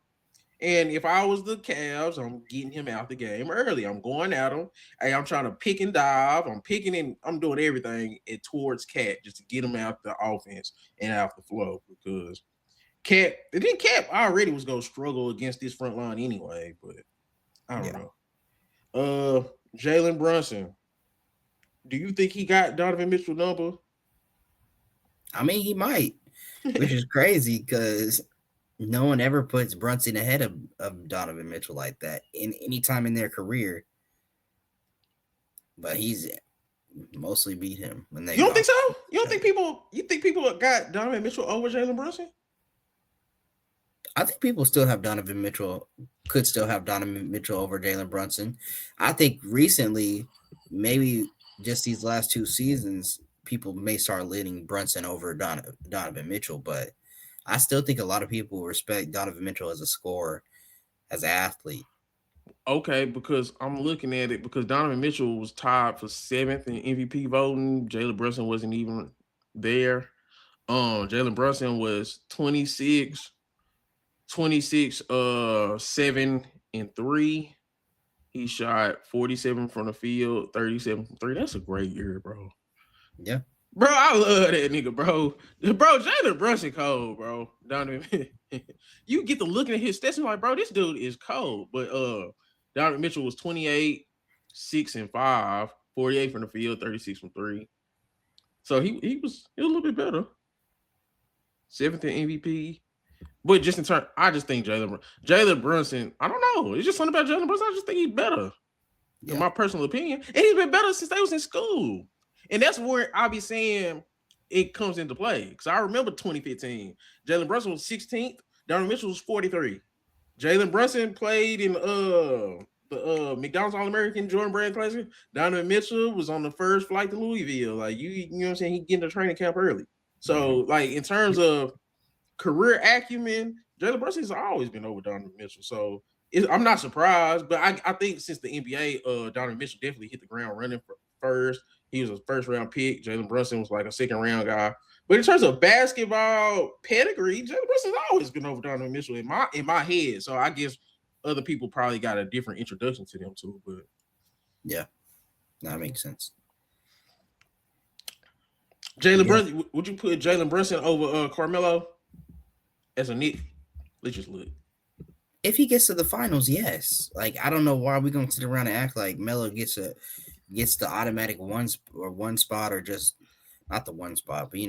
And if I was the Cavs, I'm getting him out the game early. I'm going at him. Hey, I'm trying to pick and dive. I'm picking and I'm doing everything towards Cat just to get him out the offense and out the flow because Cat already was gonna struggle against this front line anyway. But I don't know. Jalen Brunson. Do you think he got Donovan Mitchell number? I mean, he might, which is crazy because no one ever puts Brunson ahead of Donovan Mitchell like that in any time in their career. But he's mostly beat him when they. You don't think so? You don't think people? You think people got Donovan Mitchell over Jalen Brunson? I think people still have Donovan Mitchell. Could still have Donovan Mitchell over Jalen Brunson. I think recently, maybe just these last 2 seasons, people may start leaning Brunson over Donovan Mitchell, but I still think a lot of people respect Donovan Mitchell as a scorer, as an athlete. Okay, because I'm looking at it because Donovan Mitchell was tied for 7th in MVP voting. Jalen Brunson wasn't even there. Jalen Brunson was 26, 7 and 3. He shot 47 from the field, 37 from 3. That's a great year, bro. Yeah. Bro, I love that nigga, bro. Bro, Jalen Brunson cold, bro. Donovan, you get to looking at his stats and like, bro, this dude is cold. But Donovan Mitchell was 28, 6 and 5, 48 from the field, 36 from 3. So he was a little bit better. 7th in MVP. But just in turn, I just think Jalen Brunson, I don't know. It's just something about Jalen Brunson. I just think he's better. In my personal opinion. And he's been better since they was in school. And that's where I'll be saying it comes into play. Because I remember 2015. Jalen Brunson was 16th. Donovan Mitchell was 43. Jalen Brunson played in the McDonald's All-American Jordan Brand Classic. Donovan Mitchell was on the first flight to Louisville. Like you know what I'm saying? He get into training camp early. So like in terms of career acumen, Jalen Brunson's always been over Donovan Mitchell. So I'm not surprised, but I think since the NBA, Donovan Mitchell definitely hit the ground running first. He was a first round pick. Jalen Brunson was like a second round guy. But in terms of basketball pedigree, Jalen Brunson's always been over Donovan Mitchell in my head. So I guess other people probably got a different introduction to them too. But yeah, that makes sense. Jalen Brunson, would you put Jalen Brunson over Carmelo as a Knick? Let's just look. If he gets to the finals, yes. Like I don't know why we're gonna sit around and act like Melo gets the automatic one spot or just not the one spot, but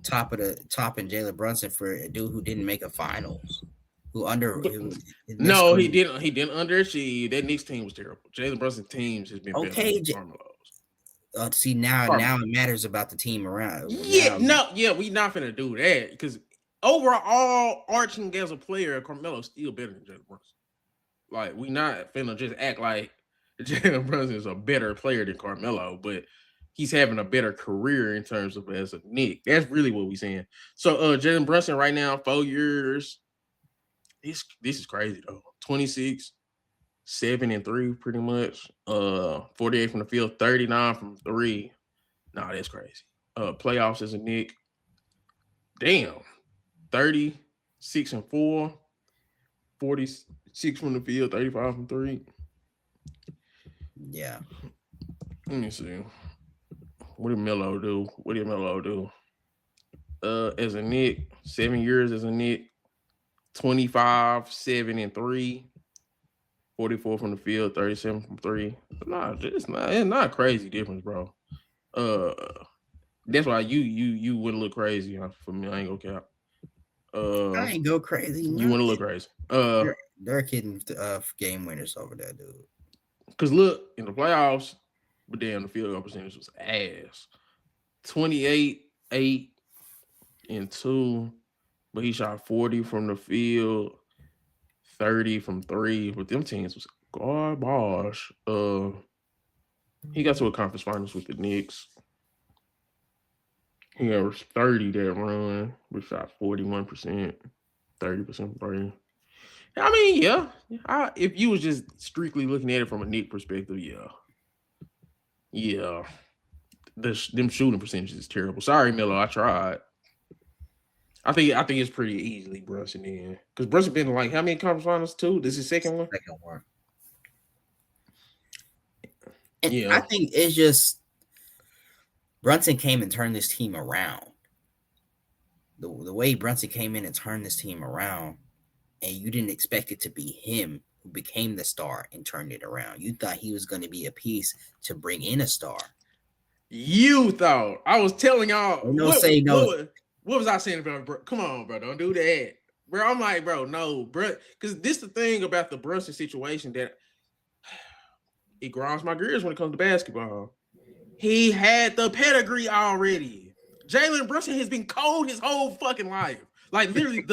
top in Jalen Brunson for a dude who didn't make a finals. No, he didn't. He didn't underachieve. That Knicks team was terrible. Jalen Brunson's teams has been better than Carmelo's. See now it matters about the team around. Yeah, we not finna do that because overall, arching as a player, Carmelo's still better than Jalen Brunson. Like, we not finna just act like Jalen Brunson is a better player than Carmelo, but he's having a better career in terms of as a Knick. That's really what we're saying. So Jalen Brunson right now, 4 years. This is crazy though. 26, 7 and 3, pretty much. 48 from the field, 39 from 3. Nah, that's crazy. Playoffs as a Knick. Damn. 36 and 4, 46 from the field, 35 from 3. Yeah. Let me see. What did Melo do? As a Knick, 7 years as a Knick, 25, 7 and 3, 44 from the field, 37 from 3. It's not a crazy difference, bro. That's why you wouldn't look crazy for me. I ain't gonna cap. I ain't go crazy. You wouldn't look crazy. They're kidding game winners over that dude. Because look, in the playoffs, but damn, the field goal percentage was ass. 28, 8, and 2. But he shot 40 from the field, 30 from 3. But them teams was garbage. He got to a conference finals with the Knicks. He averaged 30 that run. We shot 41%, 30% from 3. I mean, yeah. If you was just strictly looking at it from a Knick perspective, yeah. Yeah. Them shooting percentages is terrible. Sorry, Melo, I tried. I think it's pretty easily Brunson in. Because Brunson been like how many conference finals? 2? This is second one? Second one. And yeah. I think it's just Brunson came and turned this team around. The way Brunson came in and turned this team around, and you didn't expect it to be him who became the star and turned it around. You thought he was going to be a piece to bring in a star. You thought. I was telling y'all. What was I saying about bro? Come on, bro. Don't do that. Bro, I'm like, bro, no, bro. Because this is the thing about the Brunson situation that it grinds my gears when it comes to basketball. He had the pedigree already. Jalen Brunson has been cold his whole fucking life. Like, literally,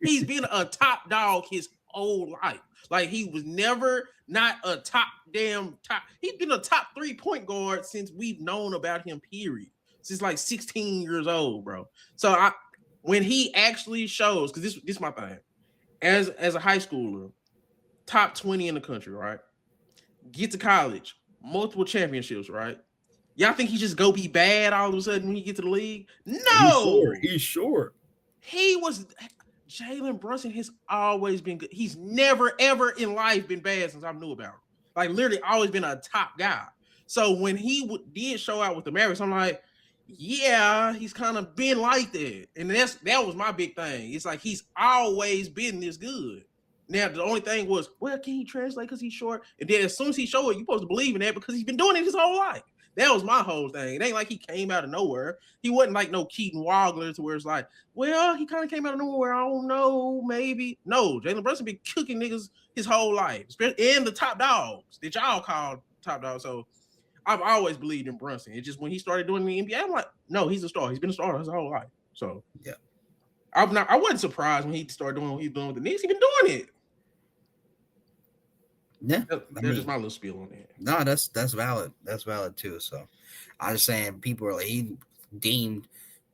he's been a top dog his whole life. Like, he was never not a top. He's been a top 3 point guard since we've known about him, period. Since like 16 years old, bro. So when he actually shows, because this is my thing, as a high schooler, top 20 in the country, right? Get to college, multiple championships, right? Y'all think he just go be bad all of a sudden when he get to the league? No, he's short. Jalen Brunson has always been good. He's never ever in life been bad since I knew about him. Like, literally always been a top guy. So when he did show out with the Mavericks, I'm like, yeah, he's kind of been like that. And that was my big thing. It's like he's always been this good. Now, the only thing was, well, can he translate because he's short? And then as soon as he showed it, you're supposed to believe in that because he's been doing it his whole life. That was my whole thing. It ain't like he came out of nowhere. He wasn't like no Keaton Wagler to where it's like, well, he kind of came out of nowhere. I don't know, maybe. No, Jalen Brunson been cooking niggas his whole life. And the top dogs that y'all call top dogs. So I've always believed in Brunson. It's just when he started doing the NBA, I'm like, no, he's a star. He's been a star his whole life. So yeah, I wasn't surprised when he started doing what he's doing with the Knicks. He's been doing it. Yeah, that's just my little spiel on that. No, that's valid. That's valid too. So I'm just saying, people are like, he deemed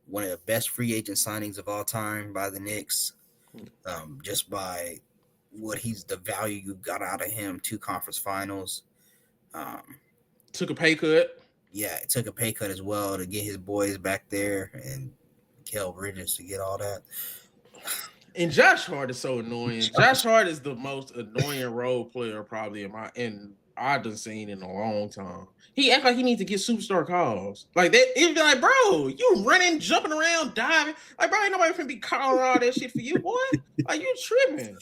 one of the best free agent signings of all time by the Knicks, just by the value you got out of him. 2 conference finals. Took a pay cut. Yeah, it took a pay cut as well to get his boys back there and Kel Bridges to get all that. And Josh Hart is so annoying. Josh Hart is the most annoying role player probably I've done seen in a long time. He act like he needs to get superstar calls. Like that, it'd be like, bro, you running, jumping around, diving. Like, bro, ain't nobody finna be calling all that shit for you, boy. Like, you tripping.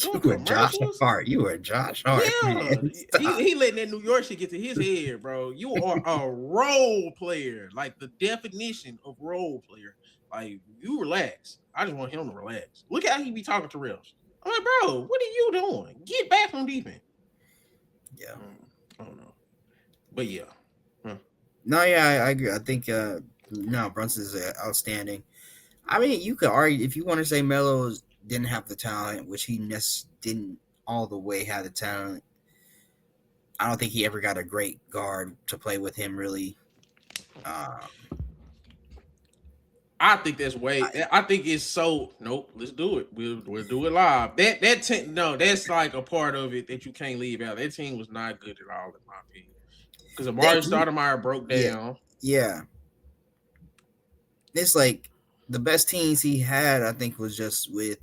doing You were Josh commercials. Hart. You were Josh Hart, Yeah, man. Stop. he letting that New York shit get to his head, bro. You are a role player, like the definition of role player. Like you relax. I just want him to relax. Look how he be talking to refs. I'm like, bro, what are you doing? Get back from defense. Yeah. I don't know, but yeah. No, yeah, I agree. I think no, Brunson's outstanding. I mean, you could argue if you want to say Melo didn't have the talent, which he didn't all the way have the talent. I don't think he ever got a great guard to play with him, really. Um, I think that's way. I think it's so. Nope. Let's do it. We'll do it live. No, that's like a part of it that you can't leave out. That team was not good at all, in my opinion. Because Amari Stoudemire broke yeah, down. yeah. It's like the best teams he had, I think, was just with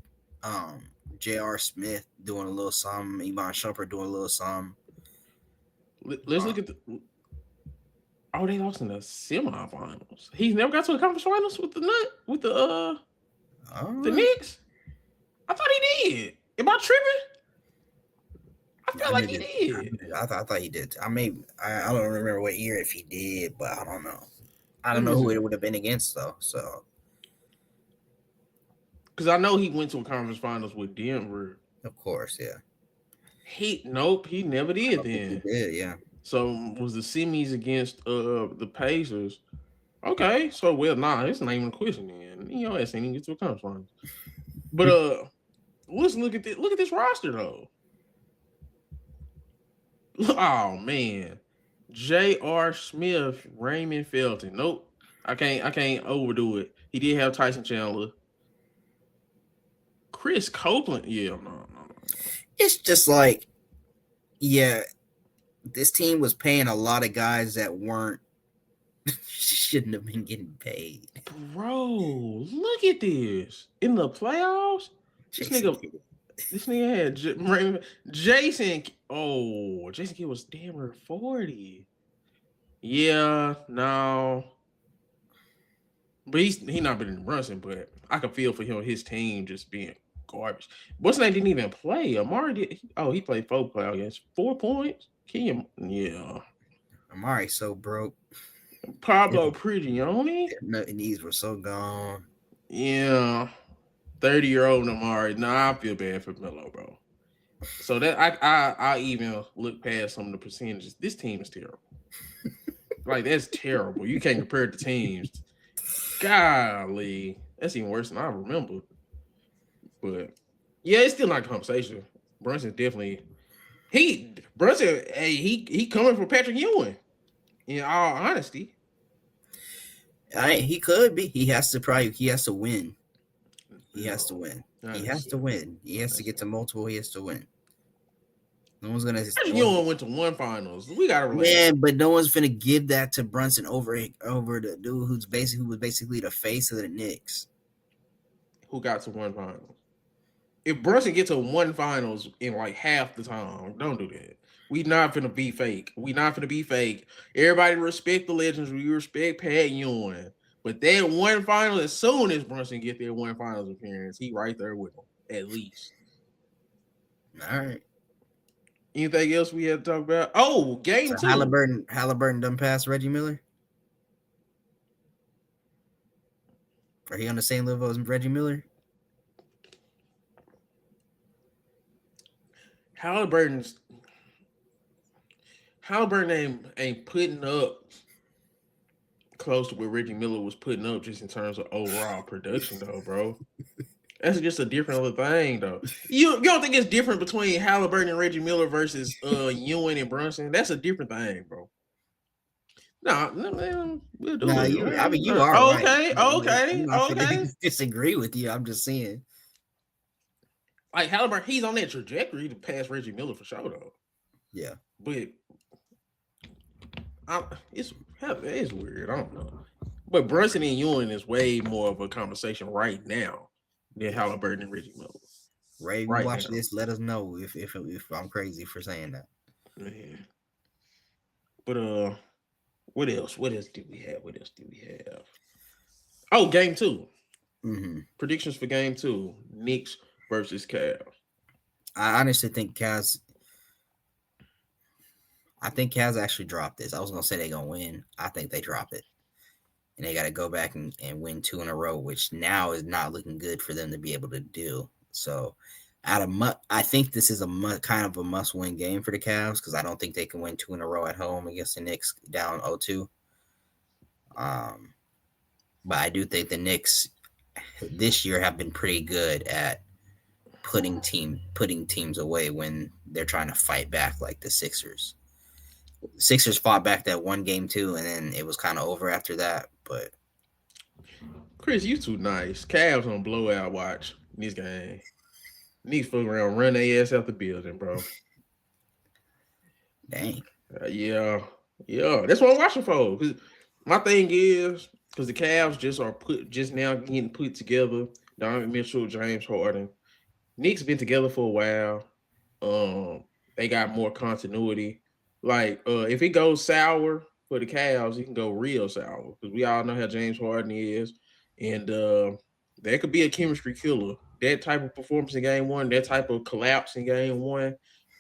J.R. Smith doing a little something, Iman Shumpert doing a little something. Let's look at the. Oh, they lost in the semifinals. He's never got to the conference finals with the Knicks. I thought he did. Am I tripping? I felt like he did. I thought he did. I don't remember what year if he did, but I don't know. I don't know who it would have been against though. So, because I know he went to a conference finals with Denver. Of course, yeah. He never did then. He did, yeah. So was the semis against the Pacers? Okay, so it's not even a question then. You know, I ain't even get to a conference finals. But let's look at this. Look at this roster though. Oh man, J.R. Smith, Raymond Felton. Nope, I can't overdo it. He did have Tyson Chandler, Chris Copeland. Yeah, no. It's just like, yeah, this team was paying a lot of guys that shouldn't have been getting paid. Bro, look at this in the playoffs. This nigga had Jason. Oh, Jason Kidd was damn near 40. Yeah, no. But he not been in Brunson, but I can feel for him, his team just being garbage. What's name didn't even play. Amari did. He played 4 play against 4 points. Yeah. Amari's so broke. Pablo Prigioni. Knees were so gone. Yeah. 30-year-old Amari. Nah, I feel bad for Melo, bro. So that I even look past some of the percentages. This team is terrible. Like that's terrible. You can't compare the teams. Golly, that's even worse than I remember. But yeah, it's still not a conversation. Brunson definitely he coming for Patrick Ewing. In all honesty, he could be. He has to win. He has to win. He has to win. He has to get to multiple. He has to win. No one's gonna. Patrick Ewing went to 1 finals. We gotta relax. Man, but no one's gonna give that to Brunson over the dude who was basically the face of the Knicks. Who got to 1 finals? If Brunson gets to 1 finals in like half the time, don't do that. We not finna be fake. Everybody respect the legends. We respect Pat Ewing. But that 1 final, as soon as Brunson get their 1 finals appearance, he right there with him, at least. All right. Anything else we had to talk about? Oh, game 2. Halliburton done pass Reggie Miller? Are he on the same level as Reggie Miller? Halliburton ain't putting up close to what Reggie Miller was putting up just in terms of overall production, though, bro. That's just a different little thing, though. You don't think it's different between Halliburton and Reggie Miller versus Ewing and Brunson? That's a different thing, bro. Nah, man, we'll do it. You are okay, right. Okay. I disagree with you. I'm just saying. Like Halliburton, he's on that trajectory to pass Reggie Miller for sure, though. Yeah, but it's weird. I don't know. But Brunson and Ewing is way more of a conversation right now than Halliburton and Reggie Miller. Ray, you watch this. Let us know if I'm crazy for saying that. Man. But what else? What else do we have? Oh, game 2. Mm-hmm. Predictions for game 2: Knicks versus Cavs. I honestly think Cavs. I think Cavs actually dropped this. I was gonna say they're gonna win. I think they drop it, and they got to go back and win 2 in a row, which now is not looking good for them to be able to do. So, I think this is kind of a must-win game for the Cavs because I don't think they can win 2 in a row at home against the Knicks down 0-2. Um, but I do think the Knicks this year have been pretty good at putting teams away when they're trying to fight back, like the Sixers. Sixers fought back that one game too, and then it was kind of over after that. But Chris, you too nice. Cavs on blowout watch this game. Knicks fucking around, run their ass out the building, bro. dang, Yeah, yeah. That's what I'm watching for. Cause my thing is, because the Cavs just now getting put together. Donovan Mitchell, James Harden. Knicks been together for a while. They got more continuity. Like, if it goes sour for the Cavs, it can go real sour because we all know how James Harden is, and that could be a chemistry killer. That type of performance in Game 1, that type of collapse in Game 1.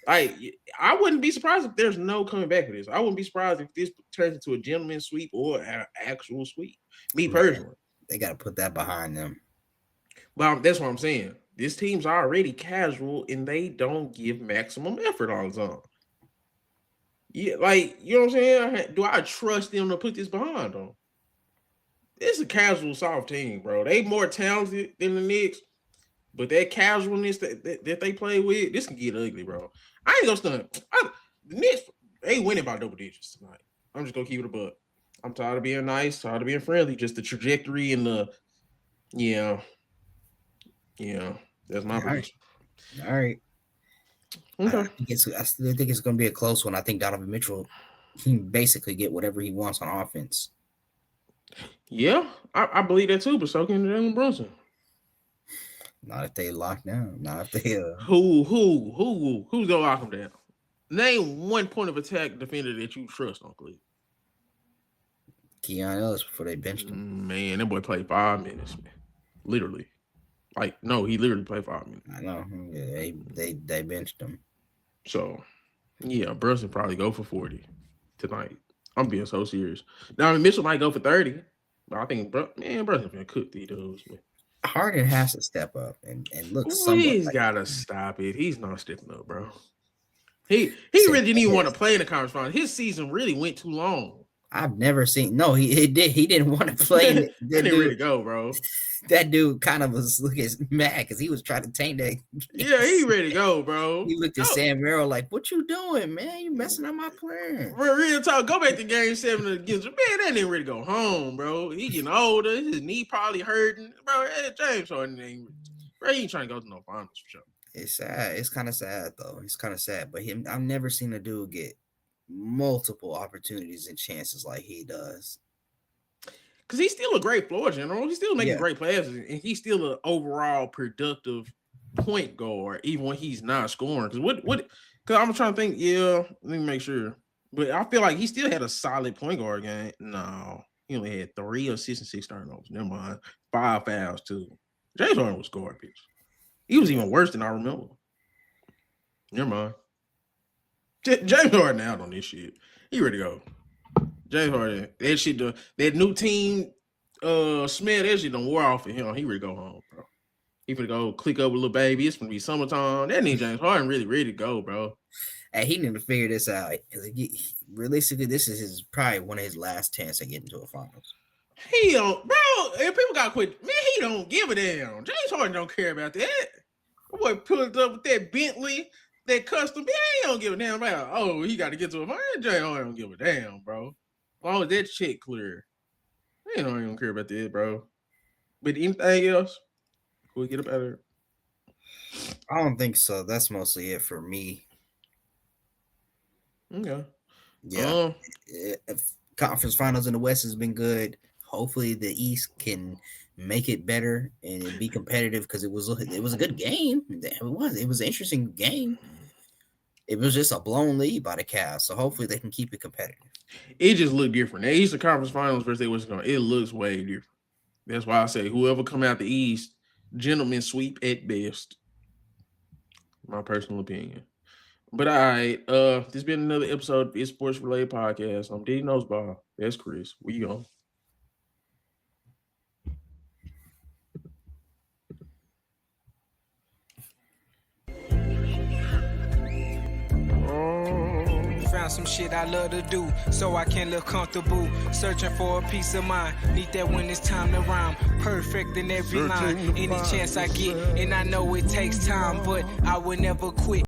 Like, I wouldn't be surprised if there's no coming back for this. I wouldn't be surprised if this turns into a gentleman's sweep or an actual sweep. Me man, personally. they got to put that behind them. But that's what I'm saying. This team's already casual and they don't give maximum effort all the time. Yeah, like, you know what I'm saying? Do I trust them to put this behind them? It's a casual, soft team, bro. They more talented than the Knicks, but that casualness that they play with, this can get ugly, bro. I ain't gonna stunt. The Knicks, they winning by double digits tonight. I'm just gonna keep it a buck. I'm tired of being nice, tired of being friendly. Just the trajectory and yeah, yeah. That's my All right, prediction. all right. Okay. I still think it's going to be a close one. I think Donovan Mitchell can basically get whatever he wants on offense. Yeah, I believe that too, but so can Jalen Brunson. Not if they lock down. Not if they Who's gonna lock him down? Name one point of attack defender that you trust on Cleveland. Keon Ellis before they benched him. Man, that boy played 5 minutes, man. Literally. Like, no, he literally played 5 minutes. I know. Yeah, they benched him. So, yeah, Brunson probably go for 40 tonight. I'm being so serious. Now, I mean, Mitchell might go for 30, but I think, Brunson gonna cook these dudes, man. Harden has to step up and look Ooh, somewhat he's like gotta stop it. He's not stepping up, bro. He really didn't even want to play in the conference final. His season really went too long. I've never seen. No, he did. He didn't want to play. He didn't really go, bro. That dude kind of was looking mad because he was trying to taint that. Yeah, he ready to go, bro. He looked at Sam Merrill like, "What you doing, man? You messing up my plan." Real talk. Go back to Game 7 against man. That ain't ready to go home, bro. He getting older. His knee probably hurting, bro. James Harden ain't. Bro, he ain't trying to go to no finals for sure. It's sad. It's kind of sad though. It's kind of sad. But I've never seen a dude get multiple opportunities and chances like he does. Because he's still a great floor general. He's still making great passes, and he's still an overall productive point guard, even when he's not scoring. Because I'm trying to think. Yeah, let me make sure. But I feel like he still had a solid point guard game. No, he only had 3 assists and 6 turnovers. Never mind, 5 fouls too. James Harden was garbage. He was even worse than I remember. Never mind. James Harden out on this shit. He ready to go. James Harden, that shit, that new team, smell that shit don't wear off of him. He ready to go home, bro. He finna go click up with little baby. It's gonna be summertime. That nigga James Harden really ready to go, bro. And he need to figure this out. Realistically, this is probably one of his last chance to get into a finals. He don't, bro. If people got quit, man, he don't give a damn. James Harden don't care about that. Boy pulled up with that Bentley, that custom. Man, he don't give a damn about. Oh, he got to get to a finals. James Harden don't give a damn, bro. As long as that check clear, they don't even care about that, bro. But anything else, we get up out of here. I don't think so. That's mostly it for me. Okay. Yeah. Conference finals in the West has been good. Hopefully the East can make it better and be competitive because it was a good game. It was an interesting game. It was just a blown lead by the Cavs, so hopefully they can keep it competitive. It just looked different. The Eastern Conference Finals versus it looks way different. That's why I say whoever come out the East, gentlemen sweep at best. My personal opinion. But all right, this has been another episode of It's Sports Related Podcast. I'm D Noseball. That's Chris. We on. Found some shit I love to do, so I can look comfortable. Searching for a peace of mind, need that when it's time to rhyme. Perfect in every line, any chance I get, and I know it takes time, but I will never quit.